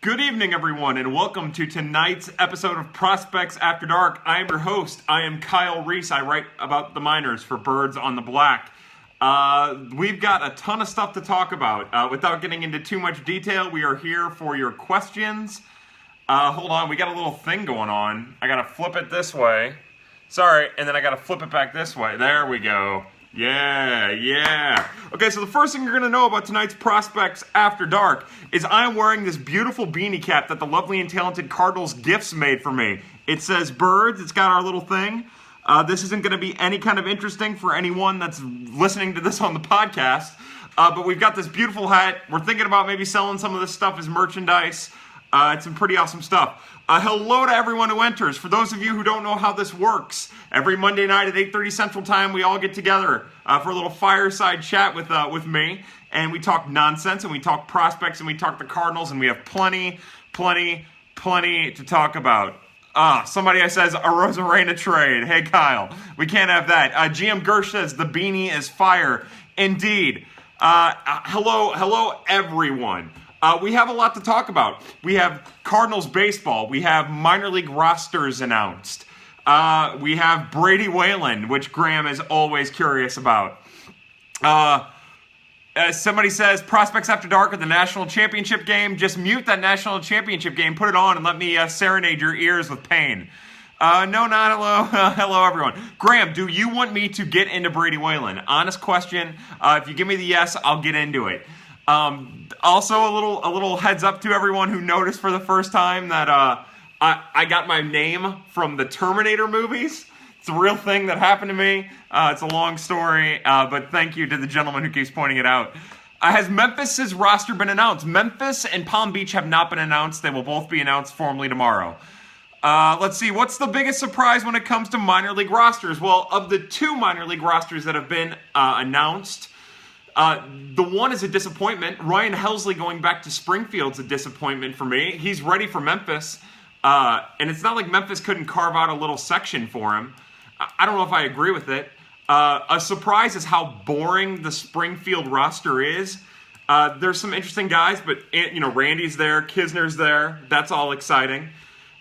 Good evening, everyone, and welcome to tonight's episode of Prospects After Dark. I am your host. I am Kyle Reese. I write about the minors for Birds on the Black. We've got a ton of stuff to talk about. Without getting into too much detail, we are here for your questions. Hold on, we got a little thing going on. I gotta flip it this way. Sorry, and then I gotta flip it back this way. There we go. Yeah. Okay, so the first thing you're going to know about tonight's Prospects After Dark is I'm wearing this beautiful beanie cap that the lovely and talented Cardinals Gifts made for me. It says Birds. It's got our little thing. This isn't going to be any kind of interesting for anyone that's listening to this on the podcast, but we've got this beautiful hat. We're thinking about maybe selling some of this stuff as merchandise. It's some pretty awesome stuff. Hello to everyone who enters. For those of you who don't know how this works, every Monday night at 8:30 Central Time, we all get together for a little fireside chat with me, and we talk nonsense, and we talk prospects, and we talk the Cardinals, and we have plenty to talk about. Somebody says a Rosarena trade. Hey, Kyle, we can't have that. GM Gersh says the beanie is fire. Indeed. Hello, everyone. We have a lot to talk about. We have Cardinals baseball. We have minor league rosters announced. We have Brady Whalen, which Graham is always curious about. Somebody says, Prospects After Dark at the National Championship game. Just mute that National Championship game, put it on, and let me serenade your ears with pain. No, not hello. Hello, everyone. Graham, do you want me to get into Brady Whalen? Honest question. If you give me the yes, I'll get into it. Also, a little heads up to everyone who noticed for the first time that I got my name from the Terminator movies. It's a real thing that happened to me. It's a long story, but thank you to the gentleman who keeps pointing it out. Has Memphis' roster been announced? Memphis and Palm Beach have not been announced. They will both be announced formally tomorrow. Let's see, what's the biggest surprise when it comes to minor league rosters? Well, of the two minor league rosters that have been announced, the one is a disappointment. Ryan Helsley going back to Springfield's a disappointment for me. He's ready for Memphis, and it's not like Memphis couldn't carve out a little section for him. I don't know if I agree with it. A surprise is how boring the Springfield roster is. There's some interesting guys, but Randy's there, Kisner's there. That's all exciting.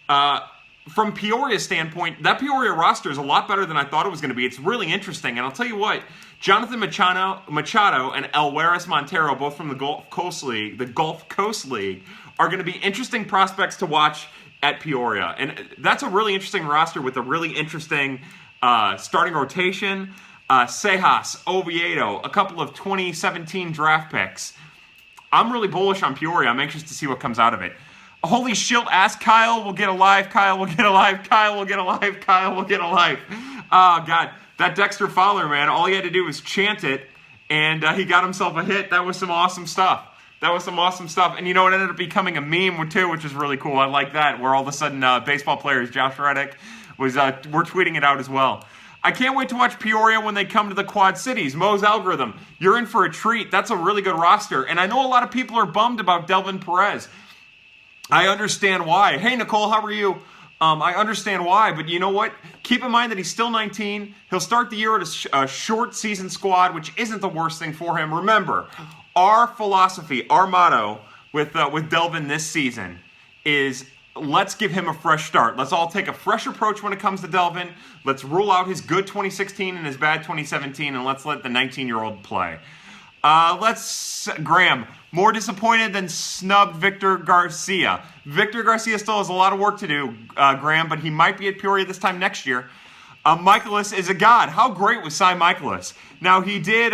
From Peoria's standpoint, that Peoria roster is a lot better than I thought it was going to be. It's really interesting, and I'll tell you what, Jonathan Machado and Elweris Montero, both from the Gulf Coast League, are going to be interesting prospects to watch at Peoria. And that's a really interesting roster with a really interesting starting rotation. Sejas, Oviedo, a couple of 2017 draft picks. I'm really bullish on Peoria. I'm anxious to see what comes out of it. Holy Shield asked Kyle will get alive, Kyle will get alive, Kyle will get alive, Kyle will get alive. Oh, God. That Dexter Fowler, man, all he had to do was chant it, and he got himself a hit. That was some awesome stuff. And it ended up becoming a meme, too, which is really cool. I like that, where all of a sudden baseball players, Josh Reddick, were tweeting it out as well. I can't wait to watch Peoria when they come to the Quad Cities. Mo's algorithm, you're in for a treat. That's a really good roster. And I know a lot of people are bummed about Delvin Perez. I understand why. Hey, Nicole, how are you? I understand why, but you know what? Keep in mind that he's still 19. He'll start the year at a short season squad, which isn't the worst thing for him. Remember, our philosophy, our motto with Delvin this season is let's give him a fresh start. Let's all take a fresh approach when it comes to Delvin. Let's rule out his good 2016 and his bad 2017, and let's let the 19-year-old play. Graham, more disappointed than snubbed Victor Garcia. Victor Garcia still has a lot of work to do, Graham, but he might be at Peoria this time next year. Michaelis is a god. How great was Cy Michaelis? Now, he did,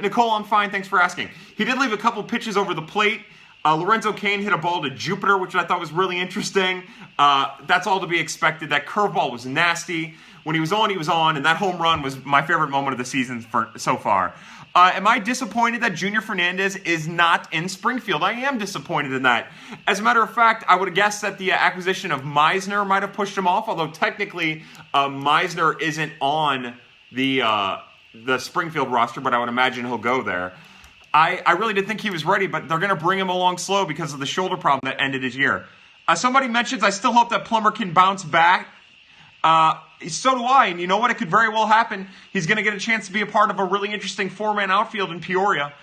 Nicole, I'm fine, thanks for asking. He did leave a couple pitches over the plate. Lorenzo Cain hit a ball to Jupiter, which I thought was really interesting. That's all to be expected. That curveball was nasty. When he was on, and that home run was my favorite moment of the season so far. Am I disappointed that Junior Fernandez is not in Springfield? I am disappointed in that. As a matter of fact, I would have guessed that the acquisition of Meisner might have pushed him off, although technically Meisner isn't on the Springfield roster, but I would imagine he'll go there. I really did think he was ready, but they're going to bring him along slow because of the shoulder problem that ended his year. Somebody mentions, I still hope that Plummer can bounce back. So do I, and you know what? It could very well happen. He's going to get a chance to be a part of a really interesting four-man outfield in Peoria.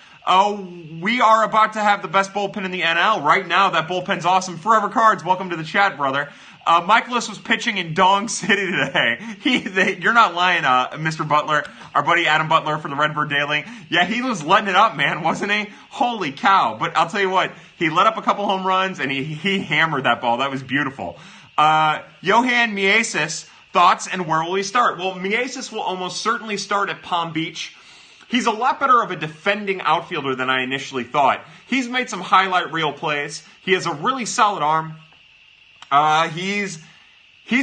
We are about to have the best bullpen in the NL. Right now, that bullpen's awesome. Forever Cards, welcome to the chat, brother. Michaelis was pitching in Dong City today. You're not lying, Mr. Butler, our buddy Adam Butler for the Redbird Daily. Yeah, he was letting it up, man, wasn't he? Holy cow. But I'll tell you what, he let up a couple home runs, and he hammered that ball. That was beautiful. Johan Miesis, thoughts, and where will he start? Well, Miesis will almost certainly start at Palm Beach. He's a lot better of a defending outfielder than I initially thought. He's made some highlight reel plays. He has a really solid arm. He's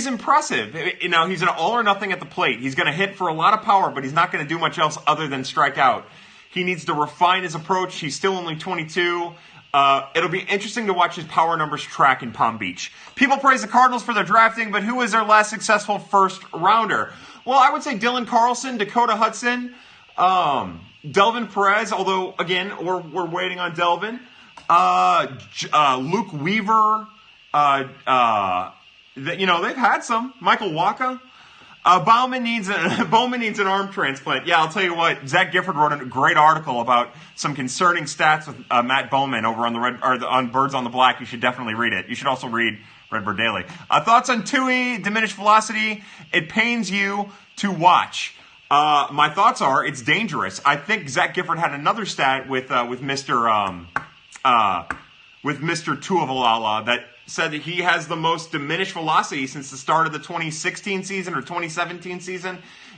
impressive. You know, he's an all or nothing at the plate. He's going to hit for a lot of power, but he's not going to do much else other than strike out. He needs to refine his approach. He's still only 22. It'll be interesting to watch his power numbers track in Palm Beach. People praise the Cardinals for their drafting, but who was their last successful first rounder? Well, I would say Dylan Carlson, Dakota Hudson, Delvin Perez, although, again, we're waiting on Delvin. Luke Weaver. They've had some. Michael Wacha. Bowman needs an arm transplant. Yeah, I'll tell you what. Zach Gifford wrote a great article about some concerning stats with Matt Bowman over on on Birds on the Black. You should definitely read it. You should also read Redbird Daily. Thoughts on Tui, diminished velocity. It pains you to watch. My thoughts are it's dangerous. I think Zach Gifford had another stat with Mr. Tuivailala that said that he has the most diminished velocity since the start of the 2016 season or 2017 season.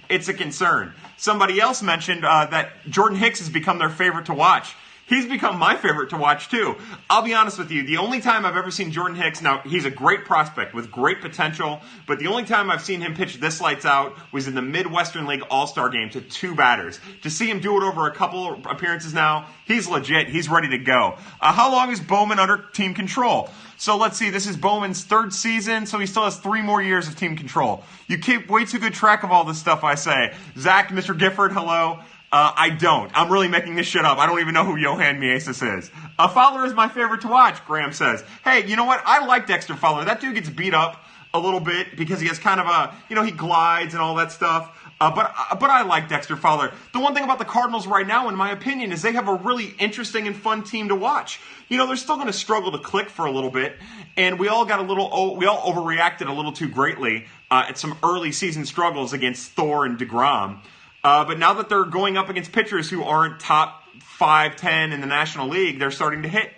It's a concern. Somebody else mentioned that Jordan Hicks has become their favorite to watch. He's become my favorite to watch, too. I'll be honest with you. The only time I've ever seen Jordan Hicks, now, he's a great prospect with great potential, but the only time I've seen him pitch this lights out was in the Midwestern League All-Star game to 2 batters. To see him do it over a couple of appearances now, he's legit. He's ready to go. How long is Bowman under team control? So let's see. This is Bowman's 3rd season, so he still has 3 more years of team control. You keep way too good track of all this stuff I say. Zach, Mr. Gifford, hello. I don't. I'm really making this shit up. I don't even know who Johan Miesis is. Fowler is my favorite to watch, Graham says. Hey, you know what? I like Dexter Fowler. That dude gets beat up a little bit because he has kind of he glides and all that stuff. But I like Dexter Fowler. The one thing about the Cardinals right now, in my opinion, is they have a really interesting and fun team to watch. You know, they're still going to struggle to click for a little bit, and we all overreacted a little too greatly at some early season struggles against Thor and DeGrom. But now that they're going up against pitchers who aren't top 5, 10 in the National League, they're starting to hit.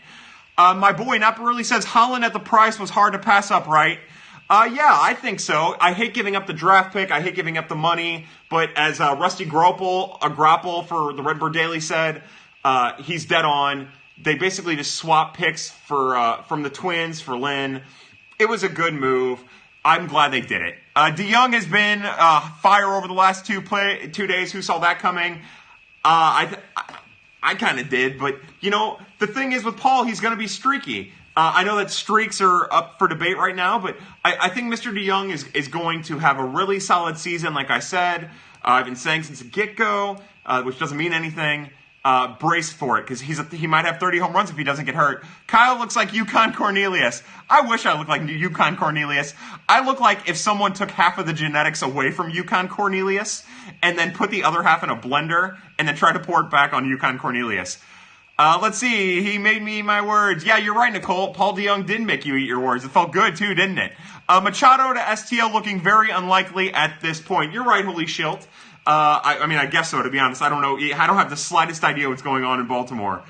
My boy Naparelli says Holland at the price was hard to pass up, right? Yeah, I think so. I hate giving up the draft pick. I hate giving up the money. But as Rusty Grapple for the Redbird Daily said, he's dead on. They basically just swapped picks from the Twins for Lynn. It was a good move. I'm glad they did it. DeYoung has been fire over the last 2 days. Who saw that coming? I kind of did, but you know the thing is with Paul, he's going to be streaky. I know that streaks are up for debate right now, but I think Mr. DeYoung is going to have a really solid season. Like I said, I've been saying since the get-go, which doesn't mean anything. Brace for it, because he might have 30 home runs if he doesn't get hurt. Kyle looks like Yukon Cornelius. I wish I looked like Yukon Cornelius. I look like if someone took half of the genetics away from Yukon Cornelius and then put the other half in a blender and then tried to pour it back on Yukon Cornelius. Let's see. He made me eat my words. Yeah, you're right, Nicole. Paul DeYoung did make you eat your words. It felt good, too, didn't it? Machado to STL looking very unlikely at this point. You're right, Holy Schilt. I guess so, to be honest. I don't know. I don't have the slightest idea what's going on in Baltimore.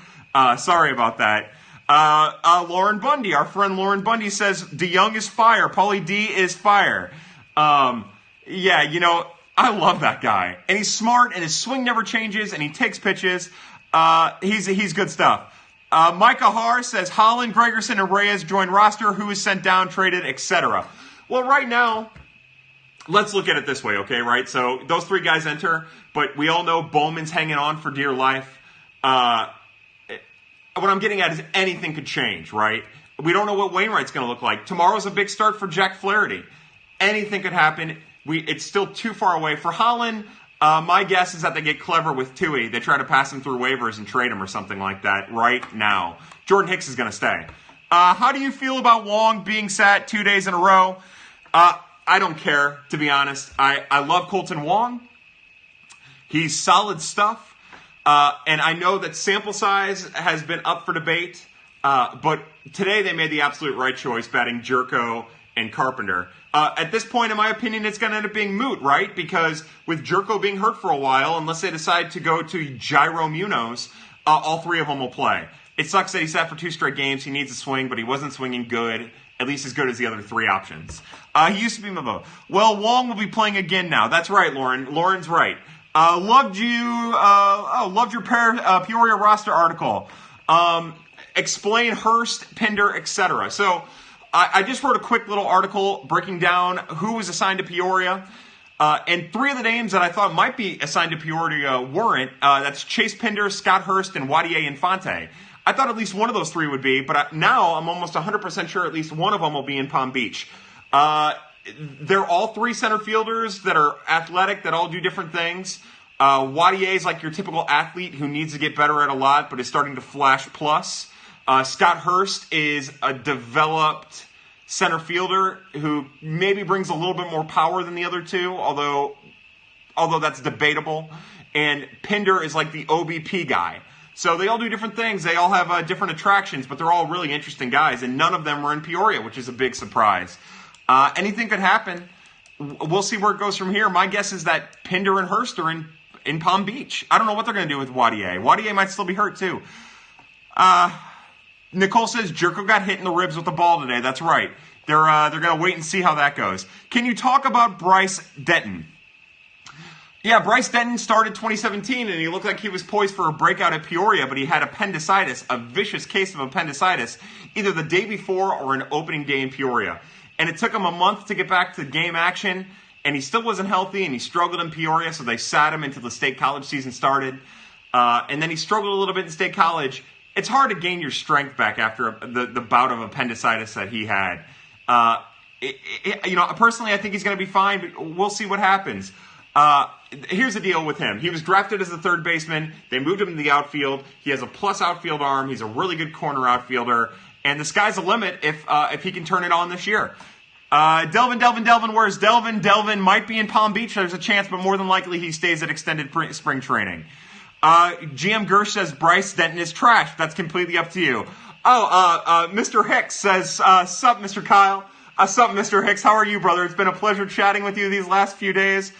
Sorry about that. Lauren Bundy, our friend Lauren Bundy says, DeYoung is fire. Paulie D is fire. Yeah, you know, I love that guy. And he's smart, and his swing never changes, and he takes pitches. He's good stuff. Micah Haar says, Holland, Gregerson, and Reyes join roster. Who is sent down, traded, etc. Well, right now, let's look at it this way, okay, right? So those 3 guys enter, but we all know Bowman's hanging on for dear life. What I'm getting at is anything could change, right? We don't know what Wainwright's going to look like. Tomorrow's a big start for Jack Flaherty. Anything could happen. It's still too far away. For Holland, my guess is that they get clever with Tui. They try to pass him through waivers and trade him or something like that right now. Jordan Hicks is going to stay. How do you feel about Wong being sat 2 days in a row? I don't care, to be honest. I love Colton Wong. He's solid stuff. And I know that sample size has been up for debate. But today they made the absolute right choice, batting Jerko and Carpenter. At this point, in my opinion, it's going to end up being moot, right? Because with Jerko being hurt for a while, unless they decide to go to Jairo Munoz, all three of them will play. It sucks that he sat for 2 straight games. He needs a swing, but he wasn't swinging good, at least as good as the other 3 options. He used to be my vote. Well, Wong will be playing again now. That's right, Lauren. Lauren's right. Loved your Peoria roster article. Explain Hurst, Pinder, etc. So I just wrote a quick little article breaking down who was assigned to Peoria. And 3 of the names that I thought might be assigned to Peoria weren't. That's Chase Pinder, Scott Hurst, and Wadier Infante. I thought at least one of those 3 would be, but now I'm almost 100% sure at least one of them will be in Palm Beach. They're all 3 center fielders that are athletic, that all do different things. Wadier is like your typical athlete who needs to get better at a lot, but is starting to flash plus. Scott Hurst is a developed center fielder who maybe brings a little bit more power than the other 2, although that's debatable. And Pinder is like the OBP guy. So they all do different things. They all have different attractions, but they're all really interesting guys, and none of them were in Peoria, which is a big surprise. Anything could happen. We'll see where it goes from here. My guess is that Pinder and Hurst are in Palm Beach. I don't know what they're going to do with Wadier. Wadier might still be hurt, too. Nicole says Jerko got hit in the ribs with the ball today. That's right. They're going to wait and see how that goes. Can you talk about Bryce Denton? Yeah, Bryce Denton started 2017, and he looked like he was poised for a breakout at Peoria, but he had appendicitis, a vicious case of appendicitis, either the day before or an opening day in Peoria. And it took him a month to get back to game action, and he still wasn't healthy, and he struggled in Peoria, so they sat him until the state college season started. And then he struggled a little bit in state college. It's hard to gain your strength back after the bout of appendicitis that he had. Personally, I think he's going to be fine, but we'll see what happens. Here's the deal with him. He was drafted as a third baseman. They moved him to the outfield. He has a plus outfield arm. He's a really good corner outfielder. And the sky's the limit if he can turn it on this year. Delvin, where's Delvin? Delvin might be in Palm Beach. There's a chance, but more than likely he stays at extended spring training. GM Gersh says Bryce Denton is trash. That's completely up to you. Mr. Hicks says, sup, Mr. Kyle. Sup, Mr. Hicks. How are you, brother? It's been a pleasure chatting with you these last few days.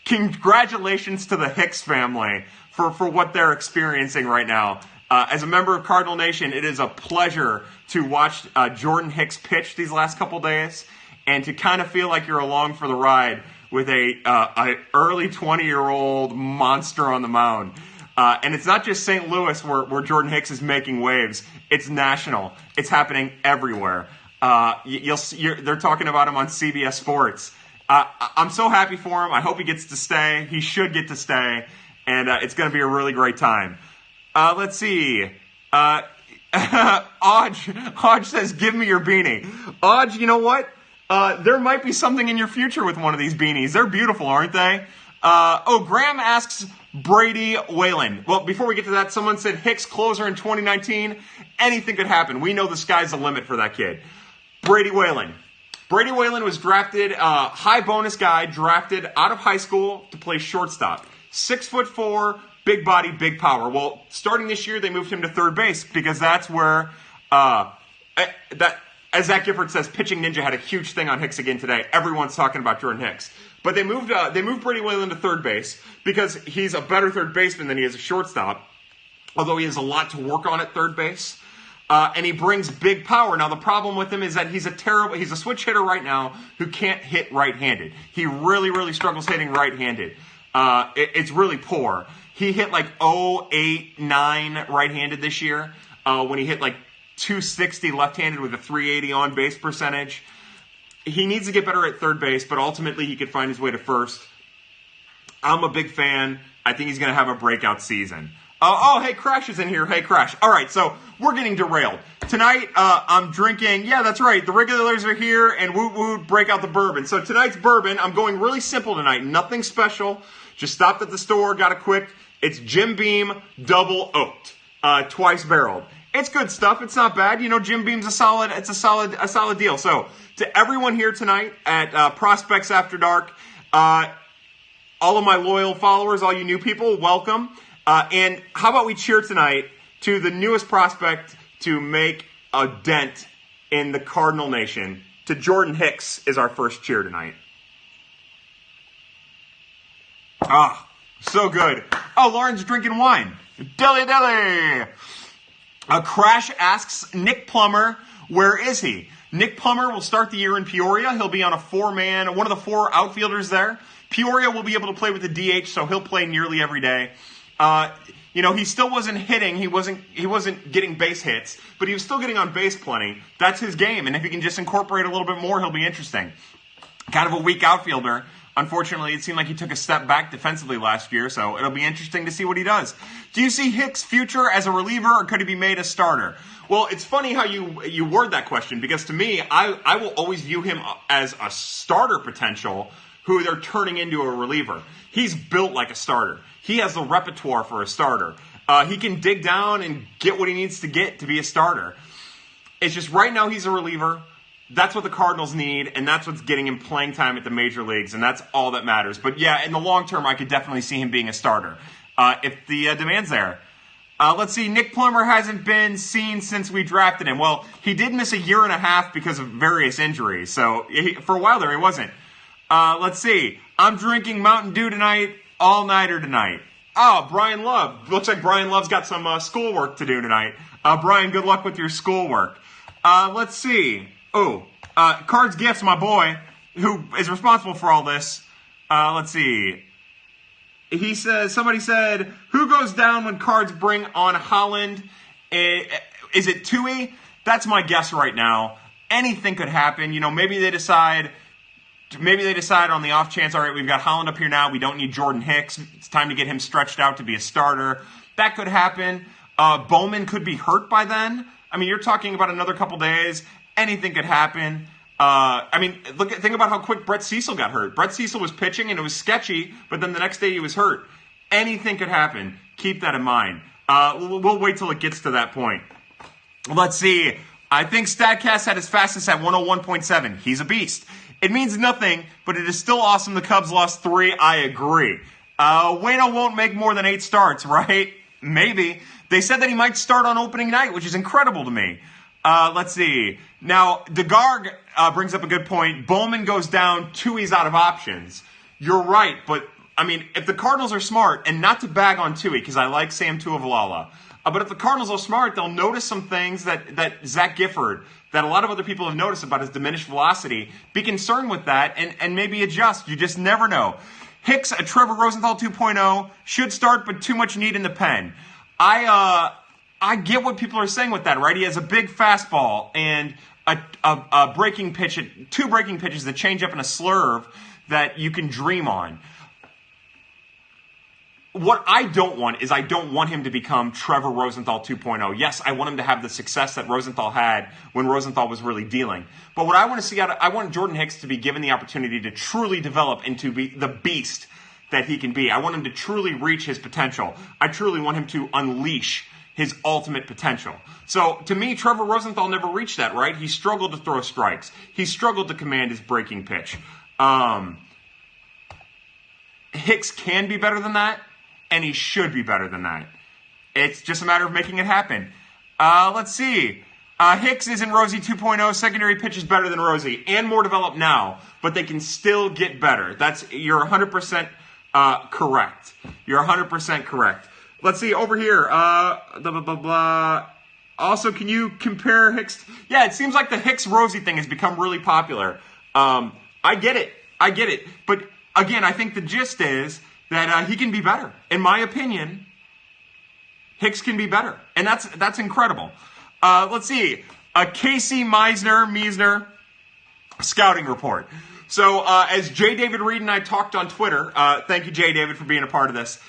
Congratulations to the Hicks family for what they're experiencing right now. As a member of Cardinal Nation, it is a pleasure to watch Jordan Hicks pitch these last couple days and to kind of feel like you're along for the ride with a early 20-year-old monster on the mound. And it's not just St. Louis where Jordan Hicks is making waves. It's national. It's happening everywhere. They're talking about him on CBS Sports. I'm so happy for him. I hope he gets to stay. He should get to stay. And it's going to be a really great time. Let's see. Odge says, give me your beanie. Odge, you know what? There might be something in your future with one of these beanies. They're beautiful, aren't they? Graham asks Brady Whalen. Well, before we get to that, someone said Hicks closer in 2019. Anything could happen. We know the sky's the limit for that kid. Brady Whalen. Brady Whalen was drafted, high bonus guy, drafted out of high school to play shortstop. 6'4", big body, big power. Well, starting this year, they moved him to third base because that's where, as Zach Gifford says, Pitching Ninja had a huge thing on Hicks again today. Everyone's talking about Jordan Hicks. But they moved Brady Whalen to third base because he's a better third baseman than he is a shortstop, although he has a lot to work on at third base. And he brings big power. Now, the problem with him is that he's a switch hitter right now who can't hit right-handed. He really, really struggles hitting right-handed. It's really poor. He hit like 0.89 right-handed this year when he hit like 260 left-handed with a 380 on-base percentage. He needs to get better at third base, but ultimately he could find his way to first. I'm a big fan. I think he's going to have a breakout season. Hey, Crash is in here. Hey, Crash. All right, so we're getting derailed. Tonight, I'm drinking. Yeah, that's right. The regulars are here, and woot, break out the bourbon. So tonight's bourbon, I'm going really simple tonight. Nothing special. Just stopped at the store, got a quick. It's Jim Beam Double Oaked, twice barreled. It's good stuff. It's not bad. Jim Beam's a solid deal. So to everyone here tonight at Prospects After Dark, all of my loyal followers, all you new people, welcome. And how about we cheer tonight to the newest prospect to make a dent in the Cardinal Nation. To Jordan Hicks is our first cheer tonight. Ah, so good. Oh, Lauren's drinking wine. Dilly dilly. Crash asks Nick Plummer, where is he? Nick Plummer will start the year in Peoria. He'll be on a one of the 4 outfielders there. Peoria will be able to play with the DH, so he'll play nearly every day. He still wasn't hitting. He wasn't getting base hits, but he was still getting on base plenty. That's his game, and if he can just incorporate a little bit more, he'll be interesting. Kind of a weak outfielder. Unfortunately, it seemed like he took a step back defensively last year, so it'll be interesting to see what he does. Do you see Hicks' future as a reliever, or could he be made a starter? Well, it's funny how you word that question, because to me, I will always view him as a starter potential who they're turning into a reliever. He's built like a starter. He has the repertoire for a starter. He can dig down and get what he needs to get to be a starter. It's just right now he's a reliever. That's what the Cardinals need, and that's what's getting him playing time at the major leagues, and that's all that matters. But yeah, in the long term, I could definitely see him being a starter if the demand's there. Let's see, Nick Plummer hasn't been seen since we drafted him. Well, he did miss a year and a half because of various injuries, so for a while there he wasn't. Let's see, I'm drinking Mountain Dew tonight, all-nighter tonight. Oh, Brian Love. Looks like Brian Love's got some schoolwork to do tonight. Brian, good luck with your schoolwork. Let's see. Cards Gifts, my boy, who is responsible for all this. Let's see. Somebody said, who goes down when Cards bring on Holland? Is it Tui? That's my guess right now. Anything could happen. Maybe they decide on the off chance, all right, we've got Holland up here now. We don't need Jordan Hicks. It's time to get him stretched out to be a starter. That could happen. Bowman could be hurt by then. You're talking about another couple days. Anything could happen. Think about how quick Brett Cecil got hurt. Brett Cecil was pitching and it was sketchy, but then the next day he was hurt. Anything could happen. Keep that in mind. We'll wait till it gets to that point. Let's see. I think StatCast had his fastest at 101.7. He's a beast. It means nothing, but it is still awesome the Cubs lost 3. I agree. Waino won't make more than 8 starts, right? Maybe. They said that he might start on opening night, which is incredible to me. Let's see. Now, DeGarg brings up a good point. Bowman goes down, Tui's out of options. You're right, but, if the Cardinals are smart, and not to bag on Tui, because I like Sam Tuivailala, but if the Cardinals are smart, they'll notice some things that Zach Gifford, that a lot of other people have noticed about his diminished velocity, be concerned with that, and maybe adjust. You just never know. Hicks, a Trevor Rosenthal 2.0, should start, but too much need in the pen. I get what people are saying with that, right? He has a big fastball and a breaking pitch, 2 breaking pitches, the changeup and a slurve that you can dream on. What I don't want is I don't want him to become Trevor Rosenthal 2.0. Yes, I want him to have the success that Rosenthal had when Rosenthal was really dealing. But what I want to see I want Jordan Hicks to be given the opportunity to truly develop into the beast that he can be. I want him to truly reach his potential. I truly want him to unleash his ultimate potential. So, to me, Trevor Rosenthal never reached that, right? He struggled to throw strikes. He struggled to command his breaking pitch. Hicks can be better than that, and he should be better than that. It's just a matter of making it happen. Let's see. Hicks isn't Rosie 2.0. Secondary pitch is better than Rosie, and more developed now, but they can still get better. You're 100% correct. You're 100% correct. Let's see, over here, blah, blah, blah, blah. Also, can you compare Hicks? Yeah, it seems like the Hicks-Rosie thing has become really popular. I get it. But, again, I think the gist is that he can be better. In my opinion, Hicks can be better. And that's incredible. Let's see, Casey Meisner scouting report. So, as J. David Reed and I talked on Twitter, thank you, J. David, for being a part of this.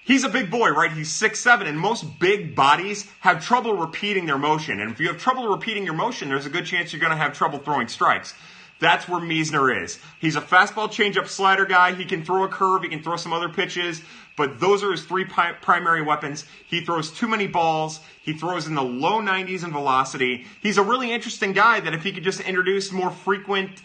He's a big boy, right? He's 6'7", and most big bodies have trouble repeating their motion. And if you have trouble repeating your motion, there's a good chance you're going to have trouble throwing strikes. That's where Meisner is. He's a fastball changeup slider guy. He can throw a curve. He can throw some other pitches. but those are his three primary weapons. He throws too many balls. He throws in the low 90s in velocity. He's a really interesting guy that if he could just introduce more frequent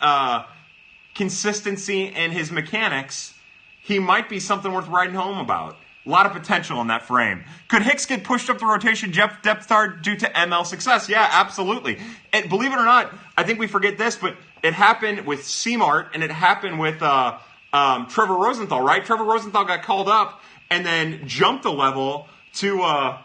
consistency in his mechanics, he might be something worth writing home about. A lot of potential in that frame. Could Hicks get pushed up the rotation depth chart due to ML success? Yeah, absolutely. And believe it or not, I think we forget this, but it happened with Seamart and it happened with Trevor Rosenthal, right? Trevor Rosenthal got called up and then jumped the level to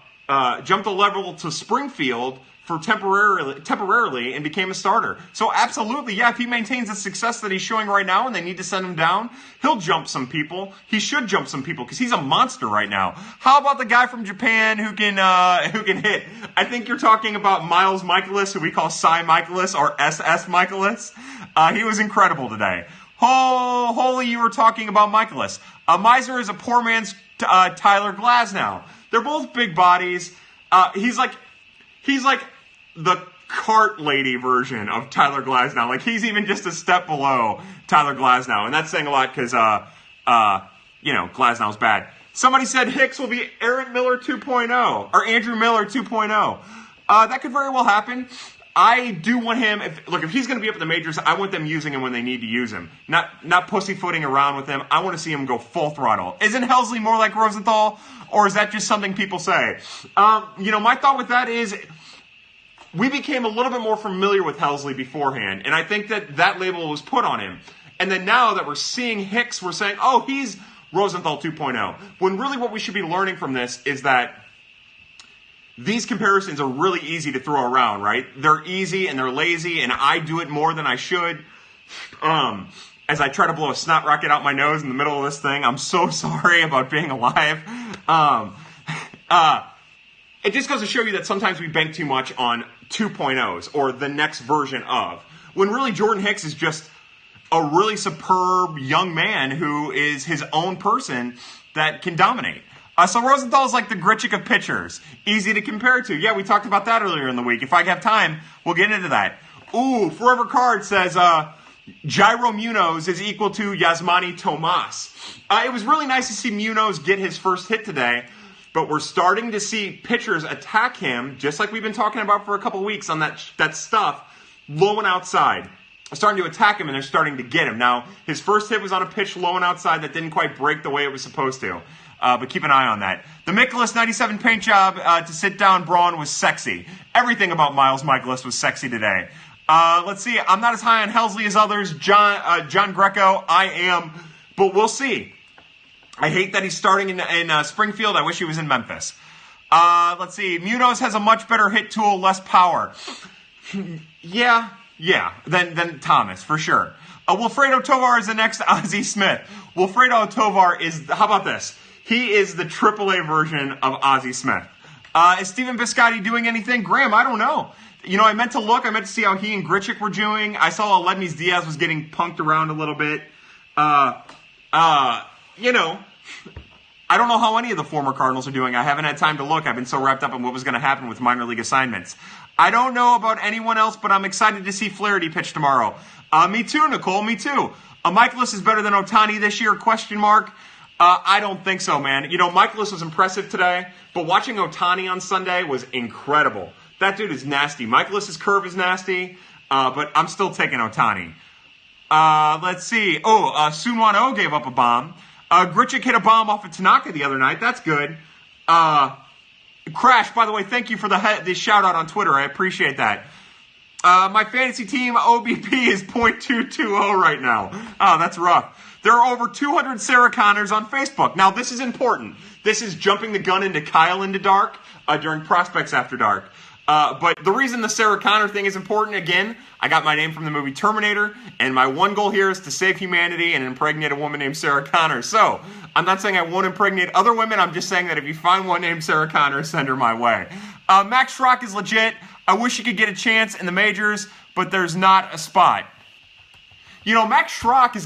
Springfield for temporarily and became a starter. So absolutely, yeah, if he maintains the success that he's showing right now and they need to send him down, he'll jump some people. He should jump some people because he's a monster right now. How about the guy from Japan who can hit? I think you're talking about Miles Michaelis, who we call Cy Michaelis or SS Michaelis. He was incredible today. Holy, you were talking about Michaelis. Miser is a poor man's Tyler Glasnow. They're both big bodies. He's like the cart lady version of Tyler Glasnow. Like, he's even just a step below Tyler Glasnow. And that's saying a lot because, Glasnow's bad. Somebody said Hicks will be Aaron Miller 2.0 or Andrew Miller 2.0. That could very well happen. I do want him, if he's going to be up at the majors, I want them using him when they need to use him. Not pussyfooting around with him. I want to see him go full throttle. Isn't Helsley more like Rosenthal, or is that just something people say? My thought with that is we became a little bit more familiar with Helsley beforehand, and I think that label was put on him. And then now that we're seeing Hicks, we're saying, oh, he's Rosenthal 2.0. When really what we should be learning from this is that these comparisons are really easy to throw around, right? They're easy and they're lazy, and I do it more than I should. As I try to blow a snot rocket out my nose in the middle of this thing, I'm so sorry about being alive. It just goes to show you that sometimes we bank too much on 2.0s or the next version of, when really Jordan Hicks is just a really superb young man who is his own person that can dominate. So Rosenthal is like the Gritchick of pitchers. Easy to compare to. Yeah, we talked about that earlier in the week. If I have time, we'll get into that. Ooh, Forever Card says Jairo Munoz is equal to Yasmani Tomas. It was really nice to see Munoz get his first hit today, but we're starting to see pitchers attack him, just like we've been talking about for a couple weeks on that stuff, low and outside. Starting to attack him, and they're starting to get him. Now, his first hit was on a pitch low and outside that didn't quite break the way it was supposed to. But keep an eye on that. The Michaelis 97 paint job to sit down Braun was sexy. Everything about Miles Michaelis was sexy today. Let's see. I'm not as high on Helsley as others. John Greco, I am. But we'll see. I hate that he's starting in Springfield. I wish he was in Memphis. Let's see. Munoz has a much better hit tool, less power. Yeah, than Thomas, for sure. Wilfredo Tovar is the next Ozzie Smith. Wilfredo Tovar is, how about this? He is the AAA version of Ozzie Smith. Is Steven Biscotti doing anything? Graham, I don't know. I meant to look. I meant to see how he and Gritchick were doing. I saw Aledmys Diaz was getting punked around a little bit. I don't know how any of the former Cardinals are doing. I haven't had time to look. I've been so wrapped up in what was going to happen with minor league assignments. I don't know about anyone else, but I'm excited to see Flaherty pitch tomorrow. Me too, Nicole. Me too. Michaelis is better than Ohtani this year? ? I don't think so, man. Michaelis was impressive today, but watching Ohtani on Sunday was incredible. That dude is nasty. Michaelis' curve is nasty, but I'm still taking Ohtani. Let's see. Sunwon Oh gave up a bomb. Gritchick hit a bomb off of Tanaka the other night. That's good. Crash, by the way, thank you for the shout-out on Twitter. I appreciate that. My fantasy team OBP is .220 right now. Oh, that's rough. There are over 200 Sarah Connors on Facebook. Now, this is important. This is jumping the gun into Kyle into Dark during Prospects After Dark. But the reason the Sarah Connor thing is important, again, I got my name from the movie Terminator, and my one goal here is to save humanity and impregnate a woman named Sarah Connor. So, I'm not saying I won't impregnate other women, I'm just saying that if you find one named Sarah Connor, send her my way. Max Schrock is legit. I wish he could get a chance in the majors, but there's not a spot. Max Schrock is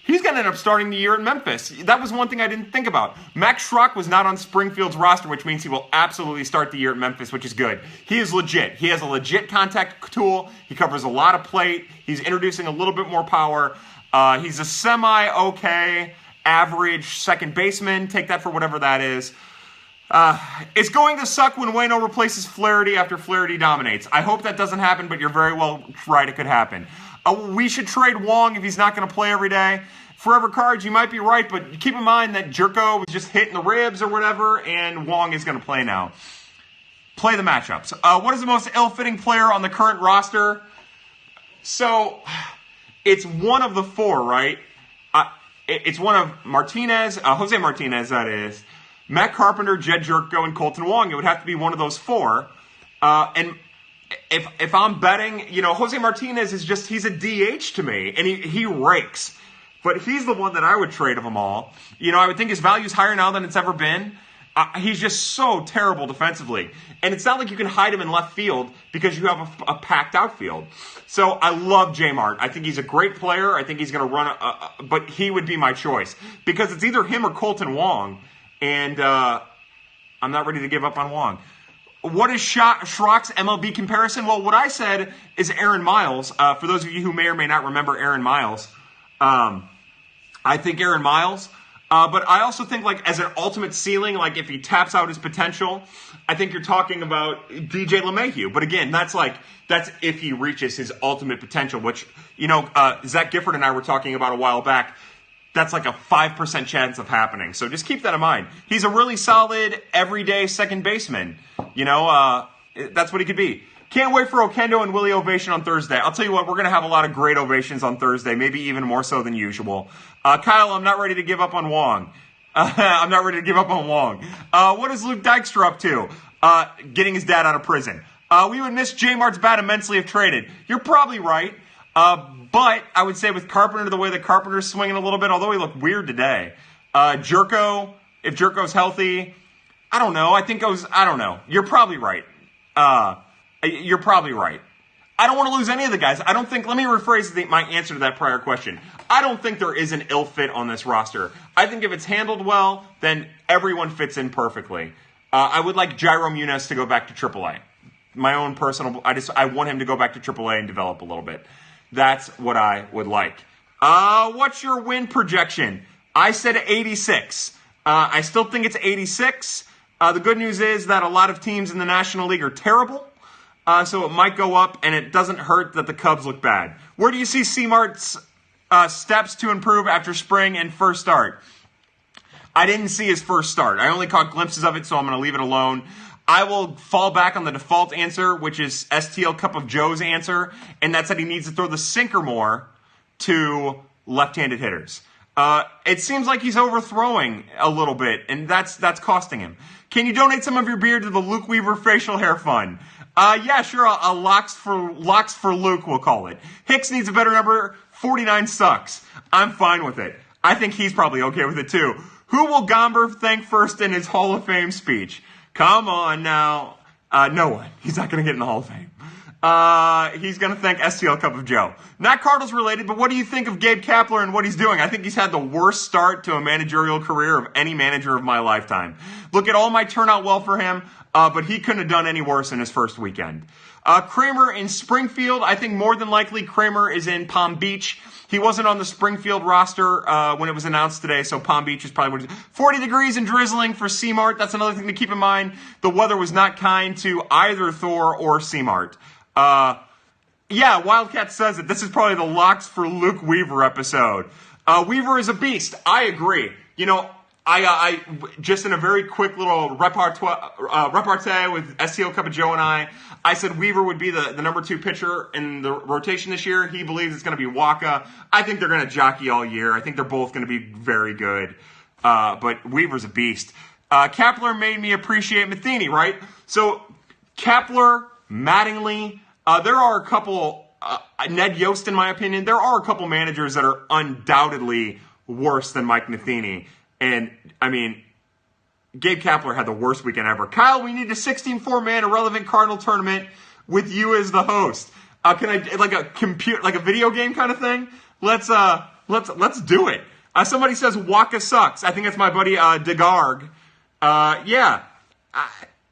he's going to end up starting the year in Memphis. That was one thing I didn't think about. Max Schrock was not on Springfield's roster, which means he will absolutely start the year at Memphis, which is good. He is legit. He has a legit contact tool. He covers a lot of plate. He's introducing a little bit more power. He's a semi-okay average second baseman. Take that for whatever that is. It's going to suck when Waino replaces Flaherty after Flaherty dominates. I hope that doesn't happen, but you're very well right, it could happen. We should trade Wong if he's not going to play every day. Forever Cards, you might be right, but keep in mind that Jerko was just hitting the ribs or whatever, and Wong is going to play now. Play the matchups. What is the most ill-fitting player on the current roster? So, it's one of the four, right? It's one of Martinez, Jose Martinez, that is, Matt Carpenter, Jed Jerko, and Colton Wong. It would have to be one of those four. And if I'm betting, Jose Martinez is just, he's a DH to me, and he rakes. But he's the one that I would trade of them all. I would think his value is higher now than it's ever been. He's just so terrible defensively. And it's not like you can hide him in left field because you have a packed outfield. So I love J Mart. I think he's a great player. I think he's going to run, but he would be my choice. Because it's either him or Colton Wong. And I'm not ready to give up on Wong. What is Schrock's MLB comparison? Well, what I said is Aaron Miles. For those of you who may or may not remember Aaron Miles, I think Aaron Miles. But I also think, as an ultimate ceiling, if he taps out his potential, I think you're talking about DJ LeMahieu. But again, that's if he reaches his ultimate potential, which, Zach Gifford and I were talking about a while back. That's like a 5% chance of happening. So just keep that in mind. He's a really solid, everyday second baseman. That's what he could be. Can't wait for Okendo and Willie Ovation on Thursday. I'll tell you what, we're going to have a lot of great ovations on Thursday, maybe even more so than usual. Kyle, I'm not ready to give up on Wong. What is Luke Dykstra up to? Getting his dad out of prison. We would miss J Mart's bat immensely if traded. You're probably right. But I would say with Carpenter, the way that Carpenter's swinging a little bit, although he looked weird today. Jerko, if Jerko's healthy, I don't know. You're probably right. You're probably right. I don't want to lose any of the guys. Let me rephrase my answer to that prior question. I don't think there is an ill fit on this roster. I think if it's handled well, then everyone fits in perfectly. I would like Jairo Munez to go back to AAA. My own personal, I want him to go back to AAA and develop a little bit. That's what I would like. What's your win projection? I said 86. I still think it's 86. The good news is that a lot of teams in the National League are terrible. So it might go up, and it doesn't hurt that the Cubs look bad. Where do you see C-Mart's steps to improve after spring and first start? I didn't see his first start. I only caught glimpses of it, so I'm going to leave it alone. I will fall back on the default answer, which is STL Cup of Joe's answer, and that's that he needs to throw the sinker more to left-handed hitters. It seems like he's overthrowing a little bit, and that's costing him. Can you donate some of your beard to the Luke Weaver Facial Hair Fund? Yeah, sure. A locks for Luke, we'll call it. Hicks needs a better number. 49 sucks. I'm fine with it. I think he's probably okay with it too. Who will Gomber thank first in his Hall of Fame speech? Come on now. No one. He's not going to get in the Hall of Fame. He's going to thank STL Cup of Joe. Not Cardinals related, but what do you think of Gabe Kapler and what he's doing? I think he's had the worst start to a managerial career of any manager of my lifetime. Look at all my turnout well for him, but he couldn't have done any worse in his first weekend. Kramer in Springfield. I think more than likely Kramer is in Palm Beach. He wasn't on the Springfield roster when it was announced today, so Palm Beach is probably what it is. 40 degrees and drizzling for C-Mart. That's another thing to keep in mind. The weather was not kind to either Thor or C-Mart. Yeah, Wildcat says it. This is probably the Locks for Luke Weaver episode. Weaver is a beast. I agree. I just in a very quick little repartee with STL Cup of Joe and I said Weaver would be the number 2 pitcher in the rotation this year. He believes it's going to be Wacha. I think they're going to jockey all year. I think they're both going to be very good. But Weaver's a beast. Kapler made me appreciate Matheny, right? So Kapler, Mattingly, there are a couple, Ned Yost in my opinion, there are a couple managers that are undoubtedly worse than Mike Matheny. And, Gabe Kapler had the worst weekend ever. Kyle, we need a 16-4-man irrelevant Cardinal tournament with you as the host. Can I, like a video game kind of thing? Let's do it. Somebody says Wacha sucks. I think that's my buddy, DeGarg. Yeah,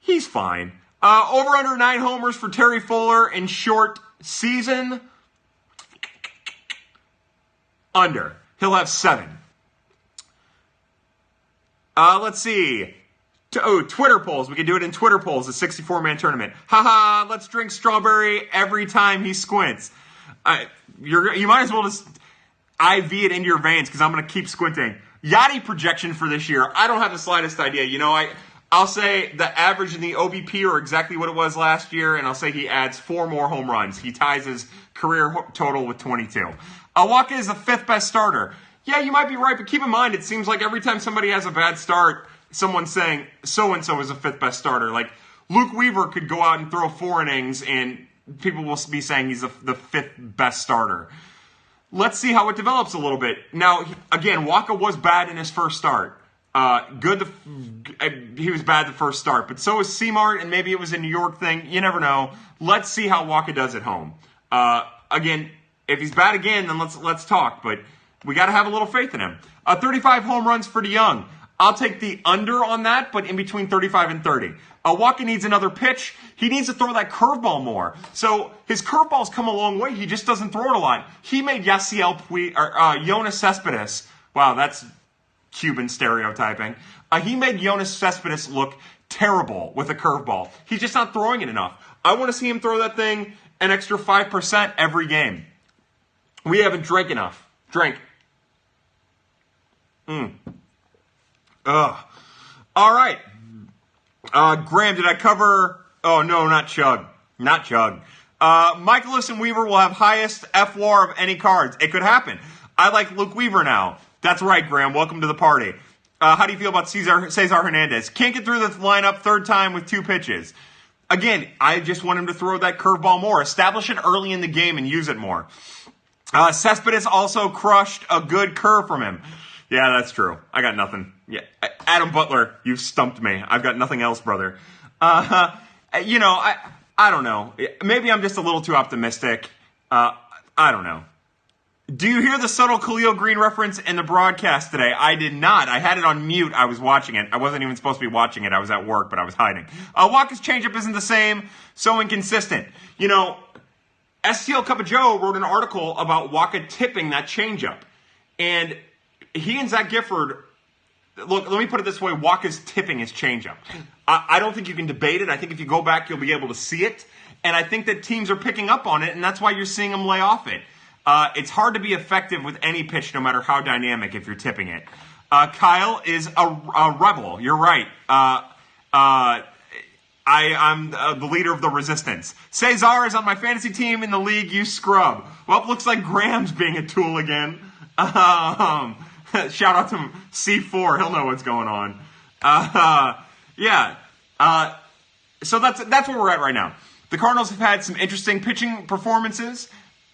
he's fine. Over under 9 homers for Terry Fuller in short season. Under. He'll have 7. Let's see. Twitter polls. We can do it in Twitter polls, a 64-man tournament. Haha, let's drink strawberry every time he squints. You might as well just IV it into your veins because I'm going to keep squinting. Yachty projection for this year. I don't have the slightest idea. I'll say the average in the OBP are exactly what it was last year, and I'll say he adds 4 more home runs. He ties his career total with 22. Wacha is the 5th best starter. Yeah, you might be right, but keep in mind, it seems like every time somebody has a bad start, someone's saying so-and-so is the 5th best starter. Like, Luke Weaver could go out and throw 4 innings, and people will be saying he's the 5th best starter. Let's see how it develops a little bit. Now, again, Wacha was bad in his first start. He was bad the first start, but so was C-Mart, and maybe it was a New York thing. You never know. Let's see how Wacha does at home. Again, if he's bad again, then let's talk, but we got to have a little faith in him. 35 home runs for DeYoung. I'll take the under on that, but in between 35 and 30. Wacha needs another pitch. He needs to throw that curveball more. So his curveball's come a long way. He just doesn't throw it a lot. He made Yoenis Cespedes. Wow, that's Cuban stereotyping. He made Yoenis Cespedes look terrible with a curveball. He's just not throwing it enough. I want to see him throw that thing an extra 5% every game. We haven't drank enough. Drink. Ugh. All right. Graham, did I cover... Oh, no, not Chug. Not Chug. Michaelis and Weaver will have highest FWAR of any cards. It could happen. I like Luke Weaver now. That's right, Graham. Welcome to the party. How do you feel about Cesar Hernandez? Can't get through the lineup 3rd time with 2 pitches. Again, I just want him to throw that curveball more. Establish it early in the game and use it more. Cespedes also crushed a good curve from him. Yeah, that's true. I got nothing. Yeah, Adam Butler, you've stumped me. I've got nothing else, brother. I don't know. Maybe I'm just a little too optimistic. I don't know. Do you hear the subtle Khalil Green reference in the broadcast today? I did not. I had it on mute. I was watching it. I wasn't even supposed to be watching it. I was at work, but I was hiding. Wacha's changeup isn't the same. So inconsistent. STL Cup of Joe wrote an article about Wacha tipping that changeup. And he and Zach Gifford, look, let me put it this way. Wacha's tipping his changeup. I don't think you can debate it. I think if you go back, you'll be able to see it. And I think that teams are picking up on it, and that's why you're seeing them lay off it. It's hard to be effective with any pitch, no matter how dynamic, if you're tipping it. Kyle is a rebel. You're right. I'm the leader of the resistance. Cesar is on my fantasy team in the league. You scrub. Well, it looks like Graham's being a tool again. Shout out to C4. He'll know what's going on. So that's where we're at right now. The Cardinals have had some interesting pitching performances.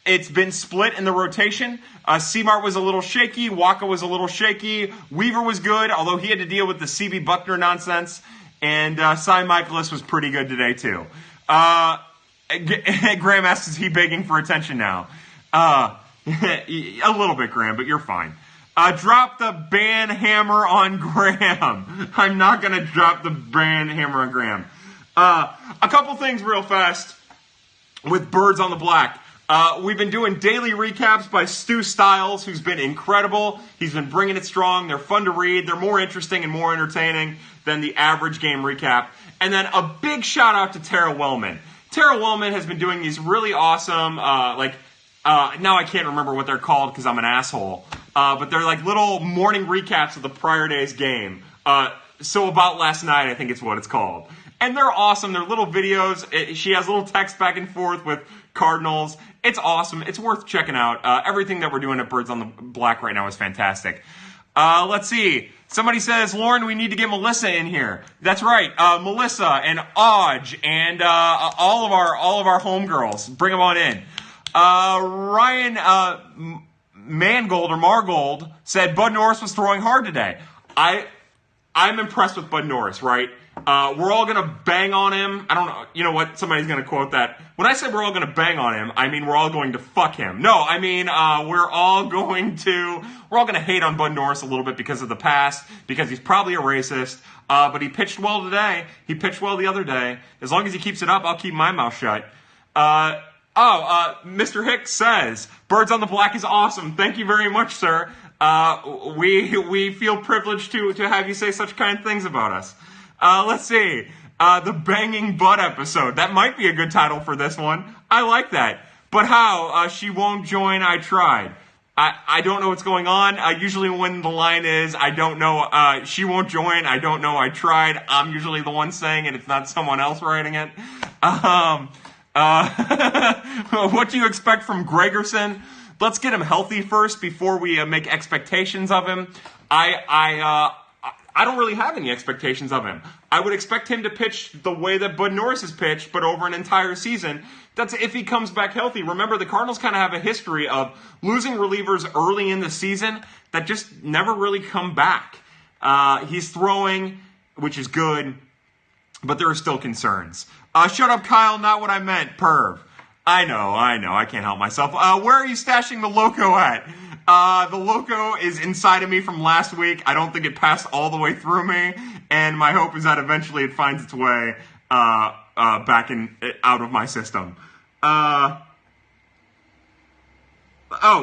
It's been split in the rotation. C-Mart was a little shaky. Wacha was a little shaky. Weaver was good, although he had to deal with the C.B. Buckner nonsense. And Cy Michaelis was pretty good today, too. Graham asks, is he begging for attention now? A little bit, Graham, but you're fine. Drop the ban hammer on Graham. I'm not going to drop the ban hammer on Graham. A couple things real fast with Birds on the Black. We've been doing daily recaps by Stu Stiles, who's been incredible. He's been bringing it strong. They're fun to read. They're more interesting and more entertaining than the average game recap. And then a big shout out to Tara Wellman. Tara Wellman has been doing these really awesome, now I can't remember what they're called because I'm an asshole. But they're like little morning recaps of the prior day's game. So about last night, I think it's what it's called. And they're awesome. They're little videos. She has little text back and forth with Cardinals. It's awesome. It's worth checking out. Everything that we're doing at Birds on the Black right now is fantastic. Let's see. Somebody says, Lauren, we need to get Melissa in here. That's right. Melissa and Odge and all of our homegirls. Bring them on in. Ryan Mangold or Margold said Bud Norris was throwing hard today. I'm impressed with Bud Norris, right? We're all going to bang on him. I don't know. You know what? Somebody's going to quote that. When I say we're all going to bang on him, I mean we're all going to fuck him. No, I mean we're all going to hate on Bud Norris a little bit because of the past, because he's probably a racist. But he pitched well today. He pitched well the other day. As long as he keeps it up, I'll keep my mouth shut. Mr. Hicks says, Birds on the Black is awesome. Thank you very much, sir. We feel privileged to have you say such kind things about us. Let's see. The Banging Butt episode. That might be a good title for this one. I like that. But how? She won't join, I tried. I don't know what's going on. Usually when the line is, I don't know, she won't join, I don't know, I tried, I'm usually the one saying it, it's not someone else writing it. What do you expect from Gregerson? Let's get him healthy first before we make expectations of him. I don't really have any expectations of him. I would expect him to pitch the way that Bud Norris has pitched, but over an entire season. That's if he comes back healthy. Remember, the Cardinals kind of have a history of losing relievers early in the season that just never really come back. He's throwing, which is good, but there are still concerns. Shut up, Kyle, not what I meant, perv. I know, I can't help myself. Where are you stashing the Loco at? The Loco is inside of me from last week. I don't think it passed all the way through me, and my hope is that eventually it finds its way back out of my system.